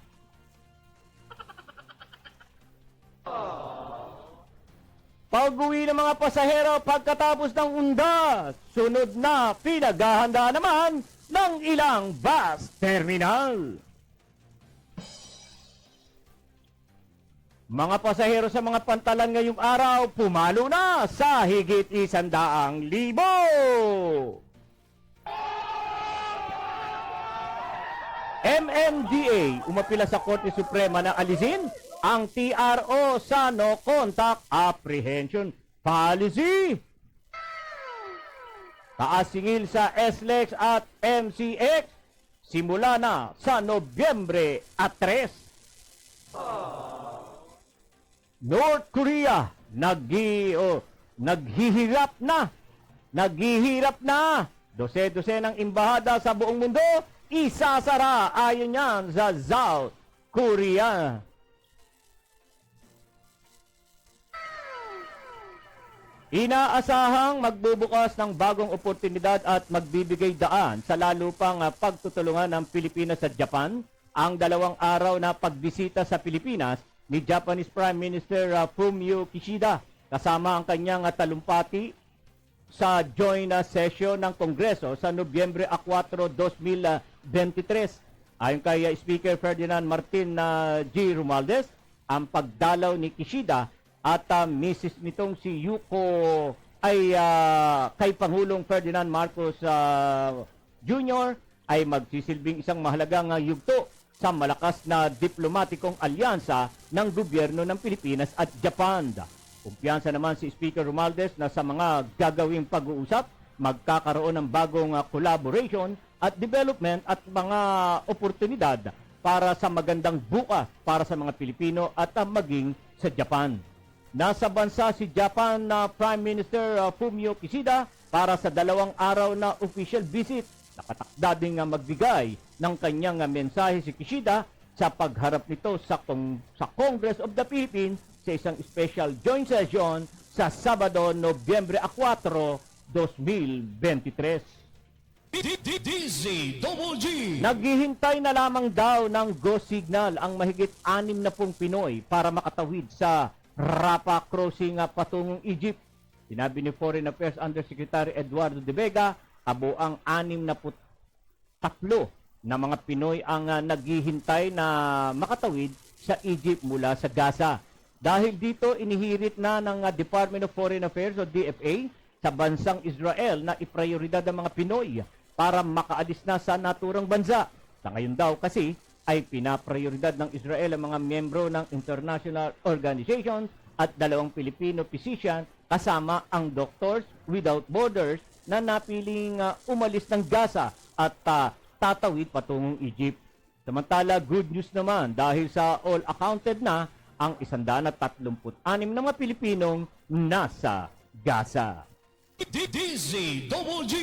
Pag-uwi ng mga pasahero pagkatapos ng undas, sunod na pinaghahanda naman ng ilang bus terminal. Mga pasahero sa mga pantalan ngayong araw, pumalo na sa higit 100,000. MMDA umapila sa Korte Suprema na alisin ang TRO sa No Contact Apprehension Policy. Taas singil sa SLEX at MCX simula na sa Nobyembre 3. North Korea naghihirap na. Dose-dose ng embahada sa buong mundo isasara ayon yan sa South Korea. Inaasahang magbubukas ng bagong oportunidad at magbibigay daan sa lalo pang pagtutulungan ng Pilipinas at Japan ang 2 araw na pagbisita sa Pilipinas ni Japanese Prime Minister Fumio Kishida kasama ang kanyang talumpati sa joint session ng Kongreso sa Nobyembre 4, 2023. Ayon kay Speaker Ferdinand Martin G. Romualdez, ang pagdalaw ni Kishida at Mrs. nitong si Yuko ay kay Pangulong Ferdinand Marcos Jr. ay magsisilbing isang mahalagang yugto sa malakas na diplomatikong alyansa ng gobyerno ng Pilipinas at Japan. Kumpiyansa naman si Speaker Romualdez na sa mga gagawing pag-uusap, magkakaroon ng bagong collaboration at development at mga oportunidad para sa magandang bukas para sa mga Pilipino at maging sa Japan. Nasa bansa si Japan na Prime Minister Fumio Kishida para sa 2 araw na official visit. Nakatakda ding magbigay ng kanyang mensahe si Kishida sa pagharap nito sa Congress of the Philippines sa isang special joint session sa Sabado, Nobyembre 4, 2023. DZGG. Naghihintay na lamang daw ng go signal ang mahigit 60 Pinoy para makatawid sa Rapa Crossing patungong Egypt. Sinabi ni Foreign Affairs Undersecretary Eduardo de Vega, kabuang tatlo na mga Pinoy ang naghihintay na makatawid sa Egypt mula sa Gaza. Dahil dito, inihirit na ng Department of Foreign Affairs o DFA sa bansang Israel na iprioridad ang mga Pinoy para makaalis na sa naturang bansa. Sa ngayon daw kasi ay pinaprioridad ng Israel ang mga miyembro ng international organizations at 2 Filipino physician kasama ang Doctors Without Borders na napiling umalis ng Gaza at tatawid patungong Egypt. Samantala, good news naman dahil sa all accounted na ang 136 na mga Pilipinong nasa Gaza. DZWG.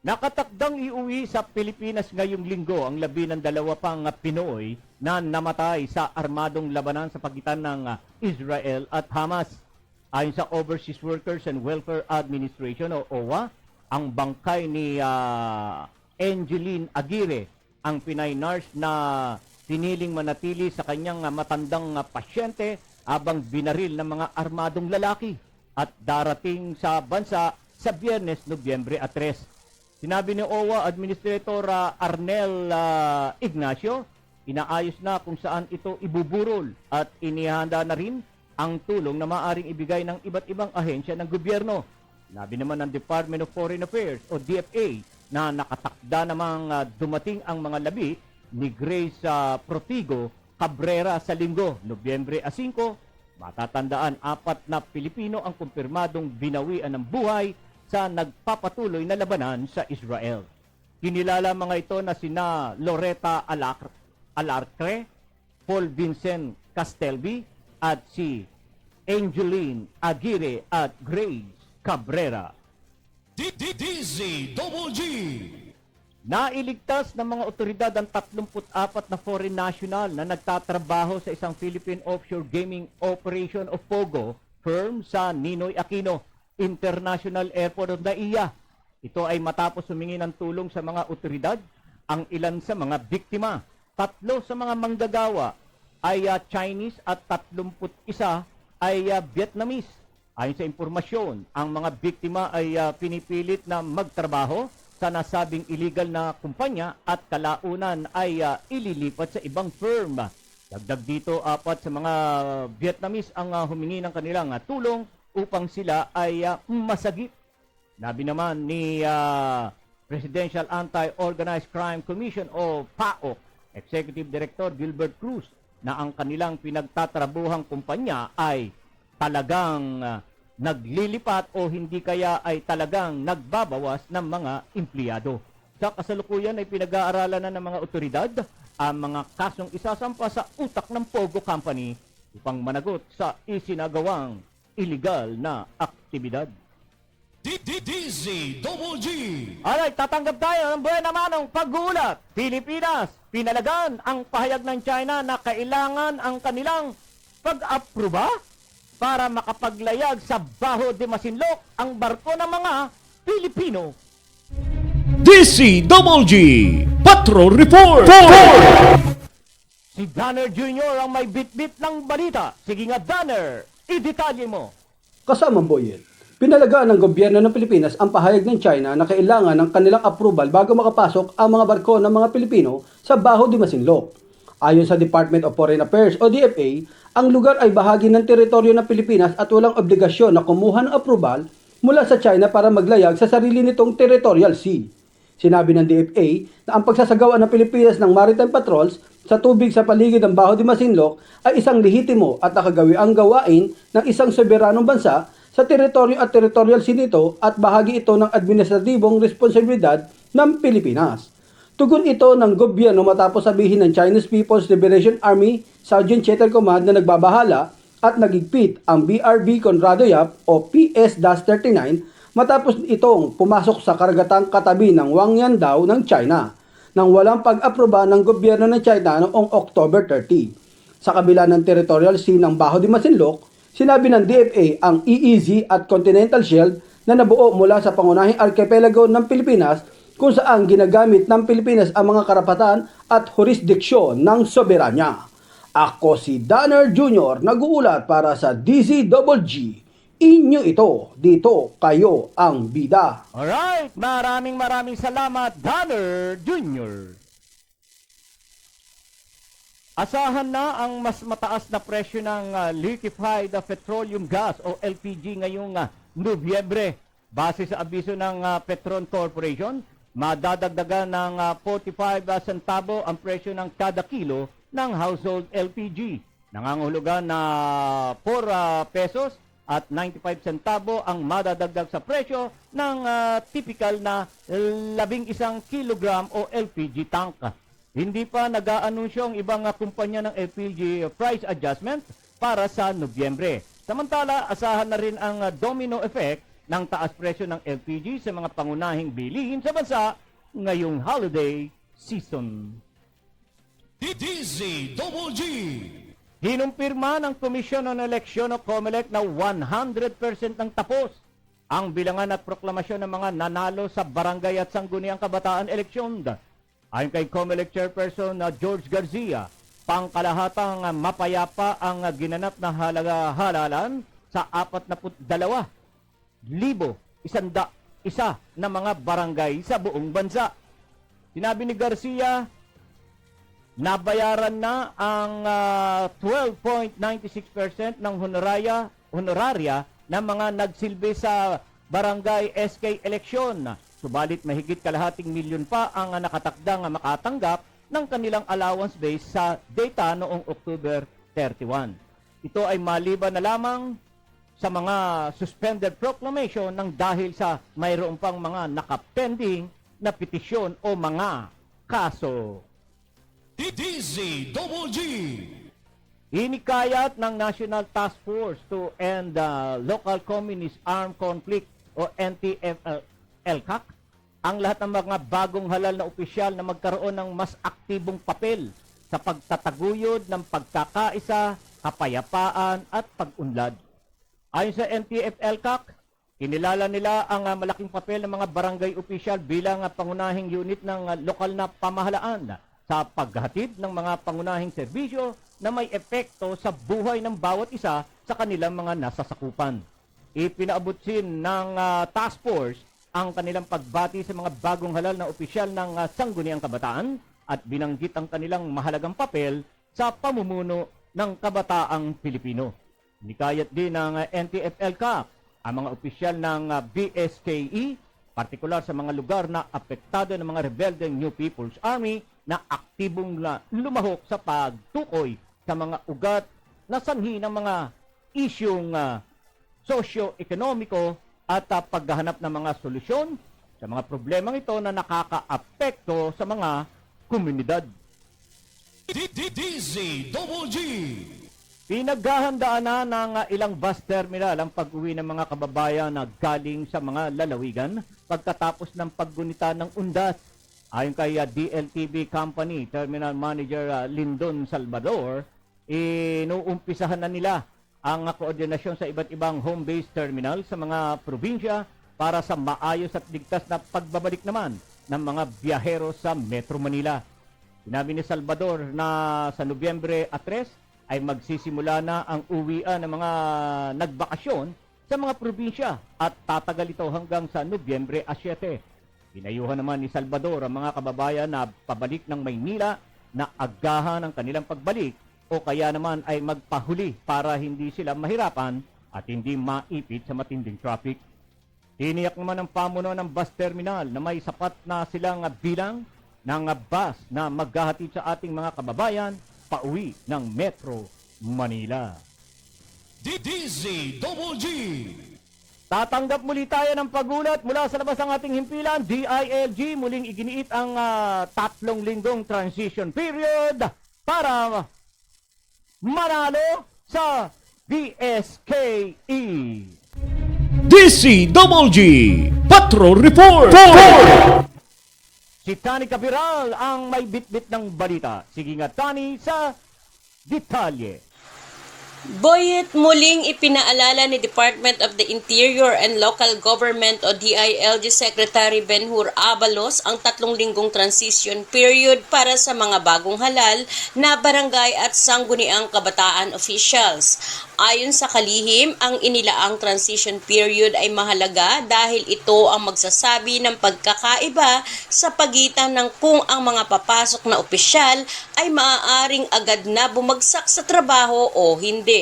Nakatakdang iuwi sa Pilipinas ngayong linggo ang 12 pang Pinoy na namatay sa armadong labanan sa pagitan ng Israel at Hamas. Ayon sa Overseas Workers and Welfare Administration o OWA, ang bangkay ni Angeline Aguirre, ang Pinay nurse na piniling manatili sa kanyang matandang pasyente habang binaril ng mga armadong lalaki at darating sa bansa sa Biyernes, Nobyembre 3. Sinabi ni OWA Administrator Arnel Ignacio, inaayos na kung saan ito ibuburol at inihanda na rin ang tulong na maaaring ibigay ng iba't ibang ahensya ng gobyerno. Sinabi naman ng Department of Foreign Affairs o DFA na nakatakda namang dumating ang mga labi ni Grace Protigo Cabrera sa linggo, Nobyembre 5. Matatandaan, 4 na Pilipino ang kumpirmadong binawian ng buhay sa nagpapatuloy na labanan sa Israel. Kinilala mga ito na sina Loretta Alarcre, Paul Vincent Castelbi at si Angeline Aguirre at Grace Cabrera. DZWG. Nailigtas ng mga otoridad ang 34 na foreign national na nagtatrabaho sa isang Philippine Offshore Gaming Operation o POGO firm sa Ninoy Aquino International Airport of NAIA. Ito ay matapos humingi ng tulong sa mga otoridad. Ang ilan sa mga biktima, 3 sa mga manggagawa ay Chinese at 31 ay Vietnamese. Ayon sa impormasyon, ang mga biktima ay pinipilit na magtrabaho sa nasabing illegal na kumpanya at kalaunan ay ililipat sa ibang firm. Dagdag dito, 4 sa mga Vietnamese ang humingi ng kanilang tulong upang sila ay masagip. Nabi naman ni Presidential Anti-Organized Crime Commission o PAOC Executive Director Gilbert Cruz na ang kanilang pinagtatrabuhang kumpanya ay talagang naglilipat o hindi kaya ay talagang nagbabawas ng mga empleyado. Sa kasalukuyan ay pinag-aaralan na ng mga otoridad ang mga kasong isasampa sa utak ng POGO Company upang managot sa isinagawang illegal na aktibidad. DZWG. Alright, tatanggap tayo ng buwan naman ng pag-uulat. Pilipinas, pinalagan ang pahayag ng China na kailangan ang kanilang pag-aproba para makapaglayag sa Baho de Masinloc ang barko ng mga Pilipino. DZWG. Patrol Report. Si Danner Jr. ang may bit-bit ng balita. Sige nga, Danner, idetalye mo. Kasamang Boyet, pinalagaan ng gobyerno ng Pilipinas ang pahayag ng China na kailangan ng kanilang approval bago makapasok ang mga barko ng mga Pilipino sa Baho de Masinloc. Ayon sa Department of Foreign Affairs o DFA, ang lugar ay bahagi ng teritoryo ng Pilipinas at walang obligasyon na kumuha ng approval mula sa China para maglayag sa sarili nitong territorial sea. Sinabi ng DFA na ang pagsasagawa ng Pilipinas ng maritime patrols sa tubig sa paligid ng Baho de Masinloc ay isang lehitimo at nakagawiang gawain ng isang soberanong bansa sa teritoryo at territorial sea nito at bahagi ito ng administratibong responsibilidad ng Pilipinas. Tugon ito ng gobyerno matapos sabihin ng Chinese People's Liberation Army Sergeant Chetal Command na nagbabahala at nagigpit ang BRB Conrado Yap o PS-39 matapos itong pumasok sa karagatang katabi ng Wangyan Dao ng China nang walang pag-aproba ng gobyerno ng China noong October 30. Sa kabila ng territorial sea ng Baho de Masinloc, sinabi ng DFA ang EEZ at Continental Shelf na nabuo mula sa pangunahing archipelago ng Pilipinas kung saan ginagamit ng Pilipinas ang mga karapatan at jurisdiksyon ng soberanya. Ako si Danner Jr. nag-uulat para sa DZWG, Inyo ito, dito kayo ang bida. Alright, maraming salamat, Donner Jr. Asahan na ang mas mataas na presyo ng liquefied petroleum gas o LPG ngayong Nobyembre. Base sa abiso ng Petron Corporation, madadagdagan ng 45 centavo ang presyo ng kada kilo ng household LPG. Nangangahulugan na 4 pesos at 95 centavo ang madadagdag sa presyo ng typical na 11 kilogram o LPG tank. Hindi pa nag-aanunsyo ang ibang kumpanya ng LPG price adjustment para sa Nobyembre. Samantala, asahan na rin ang domino effect ng taas presyo ng LPG sa mga pangunahing bilihin sa bansa ngayong holiday season. DZGG. Hinumpirma ng Komisyon ng Eleksyon o COMELEC na 100% ng tapos ang bilangan at proklamasyon ng mga nanalo sa barangay at sangguniang kabataan eleksyon. Ayon kay COMELEC Chairperson na George Garcia, pangkalahatang mapayapa ang ginanap na halalan sa 42,101 na mga barangay sa buong bansa. Sinabi ni Garcia, nabayaran na ang 12.96% ng honoraria ng mga nagsilbi sa barangay SK eleksyon. Subalit mahigit kalahating milyon pa ang nakatakdang makatanggap ng kanilang allowance base sa data noong October 31. Ito ay maliban na lamang sa mga suspended proclamation ng dahil sa mayroon pang mga nakapending na petisyon o mga kaso. DZGG. Hinikayat ng National Task Force to End Local Communist Armed Conflict o NTF-ELCAC ang lahat ng mga bagong halal na opisyal na magkaroon ng mas aktibong papel sa pagtataguyod ng pagkakaisa, kapayapaan at pag-unlad. Ayon sa NTF-ELCAC, kinilala nila ang malaking papel ng mga barangay opisyal bilang pangunahing unit ng lokal na pamahalaan sa paghatid ng mga pangunahing serbisyo na may epekto sa buhay ng bawat isa sa kanilang mga nasasakupan. Ipinaabot sin ng task force ang kanilang pagbati sa mga bagong halal na opisyal ng sangguniang kabataan at binanggit ang kanilang mahalagang papel sa pamumuno ng kabataang Pilipino. Nikayat din ng NTF-ELCAC ang mga opisyal ng BSKE, partikular sa mga lugar na apektado ng mga rebeldeng New People's Army na aktibong lumahok sa pagtukoy sa mga ugat na sanhi ng mga isyong sosyo-ekonomiko at paghahanap ng mga solusyon sa mga problemang ito na nakakaapekto sa mga komunidad. DZGG. Pinaghahandaan na ng ilang bus terminal ang pag-uwi ng mga kababayan na galing sa mga lalawigan pagkatapos ng paggunita ng undas. Ayon kay DLTV Company Terminal Manager Lindon Salvador, inuumpisahan na nila ang koordinasyon sa iba't ibang home-based terminal sa mga probinsya para sa maayos at ligtas na pagbabalik naman ng mga biyahero sa Metro Manila. Sinabi ni Salvador na sa Nobyembre 3 ay magsisimula na ang uwian ng mga nagbakasyon sa mga probinsya at tatagal ito hanggang sa Nobyembre 7. Pinayuhan naman ni Salvador ang mga kababayan na pabalik ng Maynila na agahan ang kanilang pagbalik o kaya naman ay magpahuli para hindi sila mahirapan at hindi maipit sa matinding traffic. Tiniyak naman ng pamuno ng bus terminal na may sapat na silang bilang ng bus na maghahatid sa ating mga kababayan pauwi ng Metro Manila. DZGG. Tatanggap muli tayo ng pagulat mula sa labas ng ating himpilan. DILG muling iginiit ang 3 linggong transition period para manalo sa BSKE. DCWG Patrol Report. Si Tani Capiral ang may bitbit ng balita. Sige nga Tani sa detalye. Boyet, muling ipinaalala ni Department of the Interior and Local Government o DILG Secretary Benhur Abalos ang 3 linggong transition period para sa mga bagong halal na barangay at sangguniang kabataan officials. Ayon sa kalihim, ang inilaang transition period ay mahalaga dahil ito ang magsasabi ng pagkakaiba sa pagitan ng kung ang mga papasok na opisyal ay maaaring agad na bumagsak sa trabaho o hindi.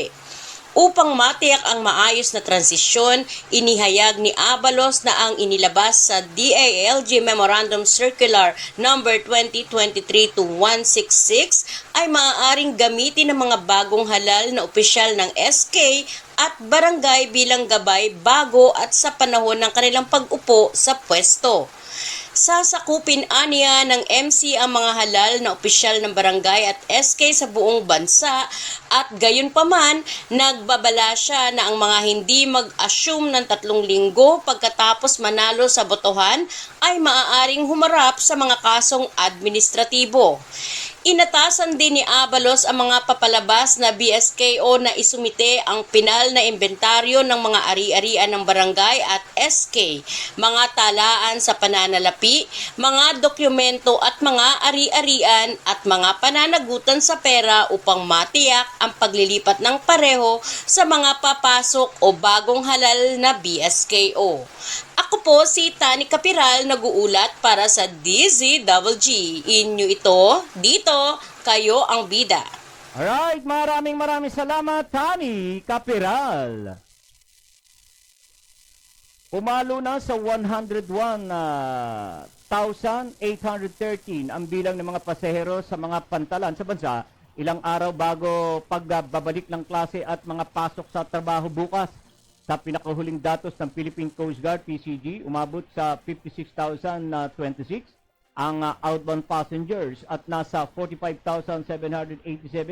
Upang matiyak ang maayos na transisyon, inihayag ni Abalos na ang inilabas sa DILG Memorandum Circular No. 2023-166 ay maaaring gamitin ng mga bagong halal na opisyal ng SK at barangay bilang gabay bago at sa panahon ng kanilang pag-upo sa pwesto. Sasakupin aniya ng MC ang mga halal na opisyal ng barangay at SK sa buong bansa at gayon paman nagbabala siya na ang mga hindi mag-assume ng 3 linggo pagkatapos manalo sa botohan ay maaaring humarap sa mga kasong administratibo. Inatasan din ni Abalos ang mga papalabas na BSKO na isumite ang pinal na inventaryo ng mga ari-arian ng barangay at SK, mga talaan sa pananalapi, mga dokumento at mga ari-arian at mga pananagutan sa pera upang matiyak ang paglilipat ng pareho sa mga papasok o bagong halal na BSKO. Ako po si Tani Capiral, nag-uulat para sa DZWG. Inyo ito, dito, kayo ang bida. Alright, maraming salamat, Tani Capiral. Pumalo na sa 101,813 ang bilang ng mga pasahero sa mga pantalan sa bansa ilang araw bago pagbabalik ng klase at mga pasok sa trabaho bukas. Sa pinakahuling datos ng Philippine Coast Guard, PCG, umabot sa 56,026 ang outbound passengers at nasa 45,787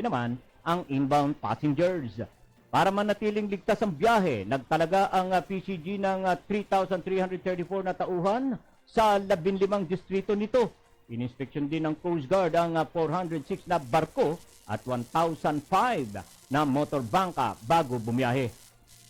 naman ang inbound passengers. Para manatiling ligtas ang biyahe, nagtalaga ang PCG ng 3,334 na tauhan sa 15 distrito nito. Ininspeksyon din ng Coast Guard ang 406 na barko at 1,005 na motorbangka bago bumiyahe.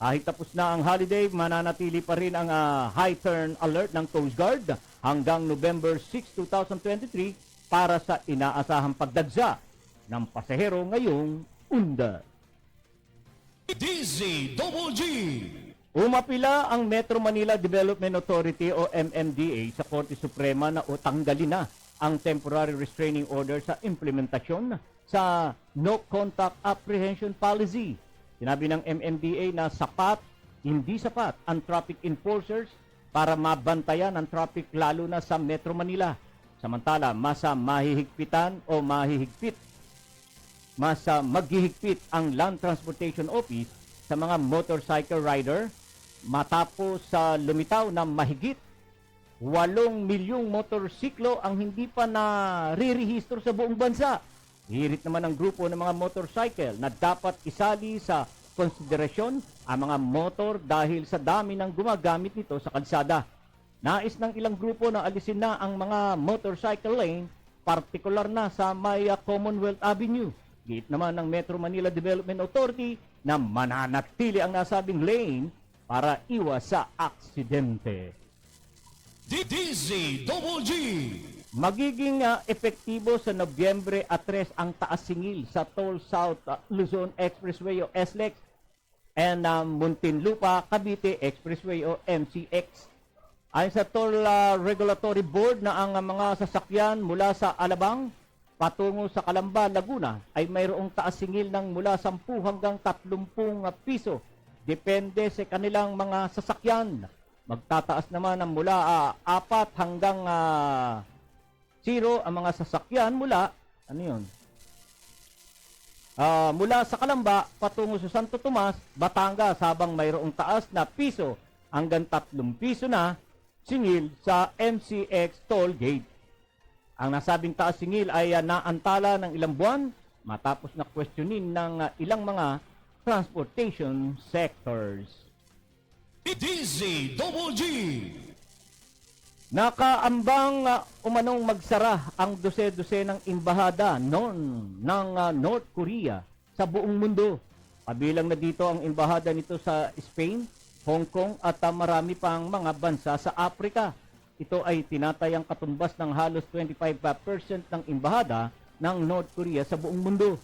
Kahit tapos na ang holiday, mananatili pa rin ang high turn alert ng Coast Guard hanggang November 6, 2023 para sa inaasahang pagdagsa ng pasahero ngayong unda. DZWG. Umapila ang Metro Manila Development Authority o MMDA sa Korte Suprema na tanggalin na ang temporary restraining order sa implementasyon sa No Contact Apprehension Policy. Sinabi ng MMDA na hindi sapat ang traffic enforcers para mabantayan ang traffic lalo na sa Metro Manila. Samantala, maghihigpit ang Land Transportation Office sa mga motorcycle rider matapos lumitaw na mahigit 8 milyong motorsiklo ang hindi pa narirehistro sa buong bansa. Hirit naman ang grupo ng mga motorcycle na dapat isali sa konsiderasyon ang mga motor dahil sa dami ng gumagamit nito sa kalsada. Nais ng ilang grupo na alisin na ang mga motorcycle lane, partikular na sa may Commonwealth Avenue. Giit naman ng Metro Manila Development Authority na mananatili ang nasabing lane para iwas sa aksidente. DZWG. Magiging epektibo sa Nobyembre 3 ang taas singil sa Toll South Luzon Expressway o SLEX and Muntinlupa Cavite Expressway o MCX. Ayon sa Toll Regulatory Board na ang mga sasakyan mula sa Alabang patungo sa Calamba, Laguna ay mayroong taas singil ng mula 10 hanggang 30 piso. Depende sa kanilang mga sasakyan. Magtataas naman ang mula 4 hanggang 0 ang mga sasakyan mula mula sa Calamba patungo sa Santo Tomas, Batangas, habang mayroong taas na piso hanggang 3 piso na singil sa MCX toll gate. Ang nasabing taas singil ay naantala ng ilang buwan matapos na questionin ng ilang mga transportation sectors. DZWG. Nakaambang umanong magsara ang dose-dose ng embahada noon ng North Korea sa buong mundo. Kabilang na dito ang embahada nito sa Spain, Hong Kong at marami pang mga bansa sa Africa. Ito ay tinatayang katumbas ng halos 25% ng embahada ng North Korea sa buong mundo.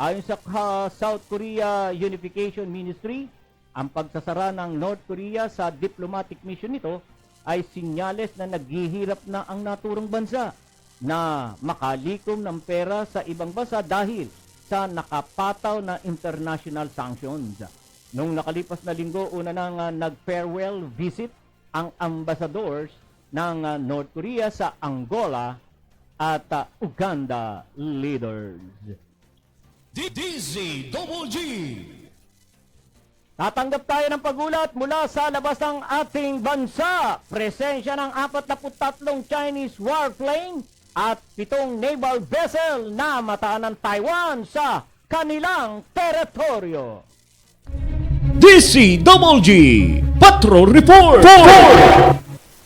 Ayon sa South Korea Unification Ministry, ang pagsasara ng North Korea sa diplomatic mission nito ay sinyales na naghihirap na ang naturang bansa na makalikom ng pera sa ibang bansa dahil sa nakapataw na international sanctions. Nung nakalipas na linggo, una nang nag-farewell visit ang ambassadors ng North Korea sa Angola at Uganda leaders. DZWG. Tatanggap tayo ng pagulat mula sa labas ng ating bansa. Presensya ng 43 Chinese warplane at 7 naval vessel na mataan ng Taiwan sa kanilang teritoryo. DZWG. Patrol Report.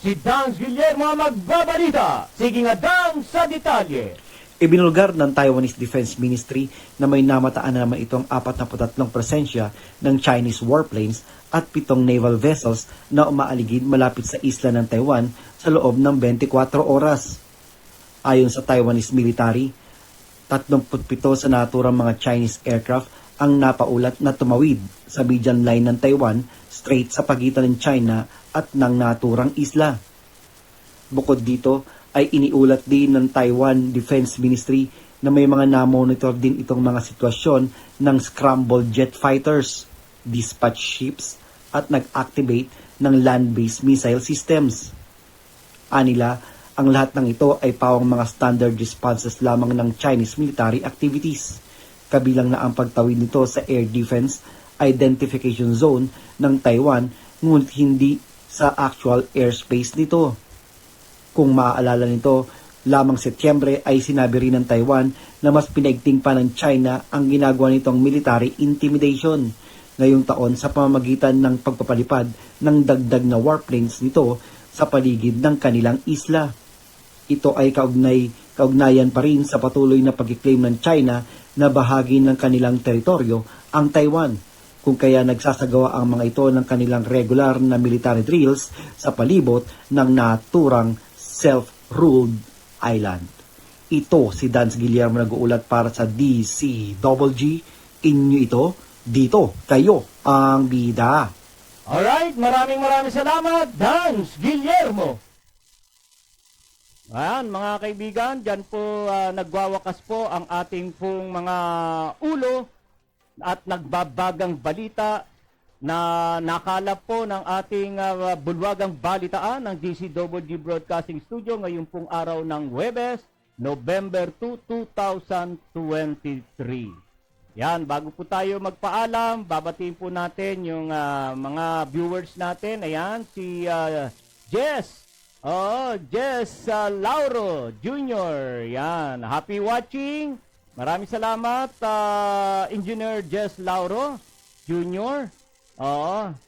Si Dans Guillermo ang magbabalita. Sige nga, Dan, sa detalye. Ibinulgar ng Taiwanese Defense Ministry na may namataan na naman itong 43 presensya ng Chinese warplanes at 7 naval vessels na umaaligid malapit sa isla ng Taiwan sa loob ng 24 oras. Ayon sa Taiwanese military, 37 sa naturang mga Chinese aircraft ang napaulat na tumawid sa median line ng Taiwan straight sa pagitan ng China at ng naturang isla. Bukod dito, ay iniulat din ng Taiwan Defense Ministry na may mga namonitor din itong mga sitwasyon ng scrambled jet fighters, dispatch ships at nag-activate ng land-based missile systems. Anila, ang lahat ng ito ay pawang mga standard responses lamang ng Chinese military activities. Kabilang na ang pagtawid nito sa air defense identification zone ng Taiwan ngunit hindi sa actual airspace nito. Kung maaalala nito, lamang Setyembre ay sinabi rin ng Taiwan na mas pinaigting pa ng China ang ginagawa nitong military intimidation ngayong taon sa pamamagitan ng pagpapalipad ng dagdag na warplanes nito sa paligid ng kanilang isla. Ito ay kaugnayan pa rin sa patuloy na pag-claim ng China na bahagi ng kanilang teritoryo ang Taiwan, kung kaya nagsasagawa ang mga ito ng kanilang regular na military drills sa palibot ng naturang self-ruled island. Ito si Dans Guillermo nag-uulat para sa DZWG. Inyo ito, dito, kayo ang bida. Alright, maraming salamat, Dans Guillermo. Ayan, mga kaibigan, dyan po nagwawakas po ang ating pong mga ulo at nagbabagang balita na nakalap po ng ating bulwagang balitaan ng DZWG Broadcasting Studio ngayon pong araw ng Huwebes, November 2, 2023. Yan, bago po tayo magpaalam, babatiin po natin yung mga viewers natin. Ayan, si Jess. Jess Lauro Jr. Yan, happy watching. Maraming salamat, Engineer Jess Lauro Jr.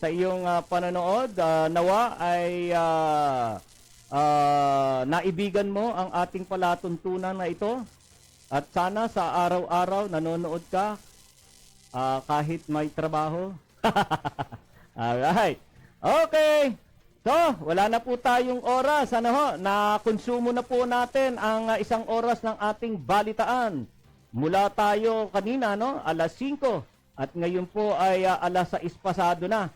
Sa iyong panonood. Nawa ay naibigan mo ang ating palatuntunan na ito. At sana sa araw-araw nanonood ka kahit may trabaho. Alright. Okay. So, wala na po tayong oras. Na-konsumo na po natin ang isang oras ng ating balitaan. Mula tayo kanina, alas 5. At ngayon po ay alas 6 pasado na.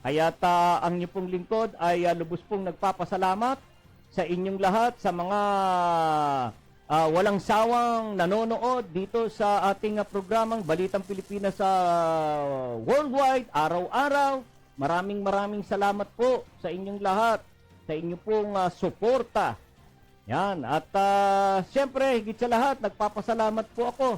Kaya't ang inyong pong lingkod ay lubos pong nagpapasalamat sa inyong lahat, sa mga walang sawang nanonood dito sa ating programang Balitang Pilipinas sa worldwide, araw-araw. Maraming salamat po sa inyong lahat, sa inyong pong suporta. Yan, at siyempre, higit sa lahat, nagpapasalamat po ako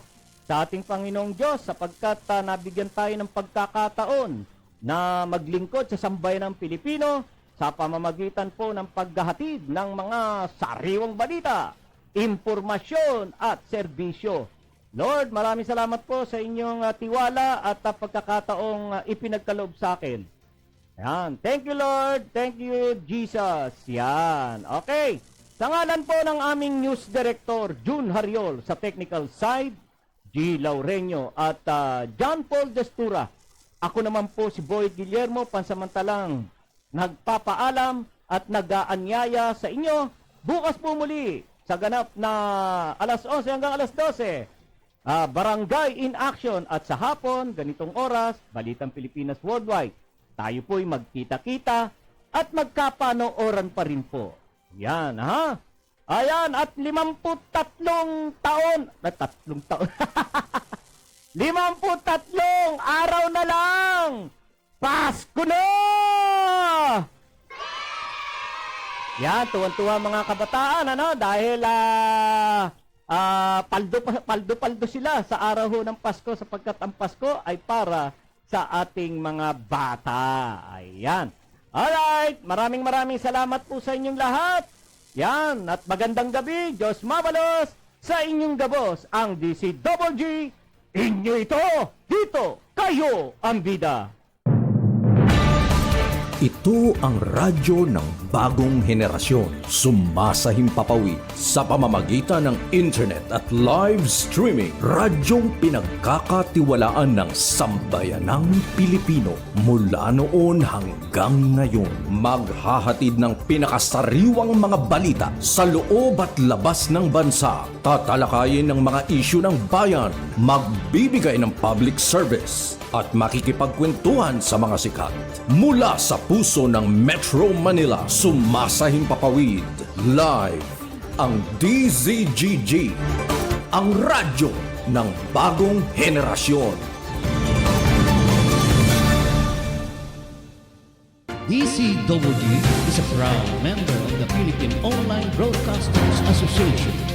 sa ating Panginoong Diyos sapagkat nabigyan tayo ng pagkakataon na maglingkod sa sambayan ng Pilipino sa pamamagitan po ng paghahatid ng mga sariwang balita, impormasyon at serbisyo. Lord, maraming salamat po sa inyong tiwala at pagkakataong ipinagkaloob sa akin. Yan. Thank you, Lord. Thank you, Jesus. Yan. Okay. Sa ngalan po ng aming News Director, June Hariol, sa technical side, G. Laureño at John Paul Destura. Ako naman po si Boyd Guillermo, pansamantalang nagpapaalam at nag-aanyaya sa inyo. Bukas po muli sa ganap na alas 11 hanggang alas 12. Barangay in Action at sa hapon, ganitong oras, Balitang Pilipinas Worldwide. Tayo po'y magkita-kita at magkapanooran pa rin po. Yan, ha? Ayan, at 53 taon, 53 araw na lang! Pasko na! Yan, tuwan-tuwa mga kabataan, ano? Dahil, paldo sila sa araw ho ng Pasko sapagkat ang Pasko ay para sa ating mga bata. Ayan. Alright, maraming salamat po sa inyong lahat. Yan, at magandang gabi, Diyos mabalos sa inyong gabos, ang DCWG, inyo ito, dito, kayo ang bida. Ito ang radyo ng bagong henerasyon. Sumasahimpapawid sa pamamagitan ng internet at live streaming. Radyong pinagkakatiwalaan ng sambayanang Pilipino. Mula noon hanggang ngayon, maghahatid ng pinakasariwang mga balita sa loob at labas ng bansa. Tatalakayin ng mga isyu ng bayan. Magbibigay ng public service at makikipagkwentuhan sa mga sikat. Mula sa puso ng Metro Manila, sumasahimpapawid live ang DZGG, ang radyo ng bagong henerasyon. DCWG is a proud member of the Philippine Online Broadcasters Association.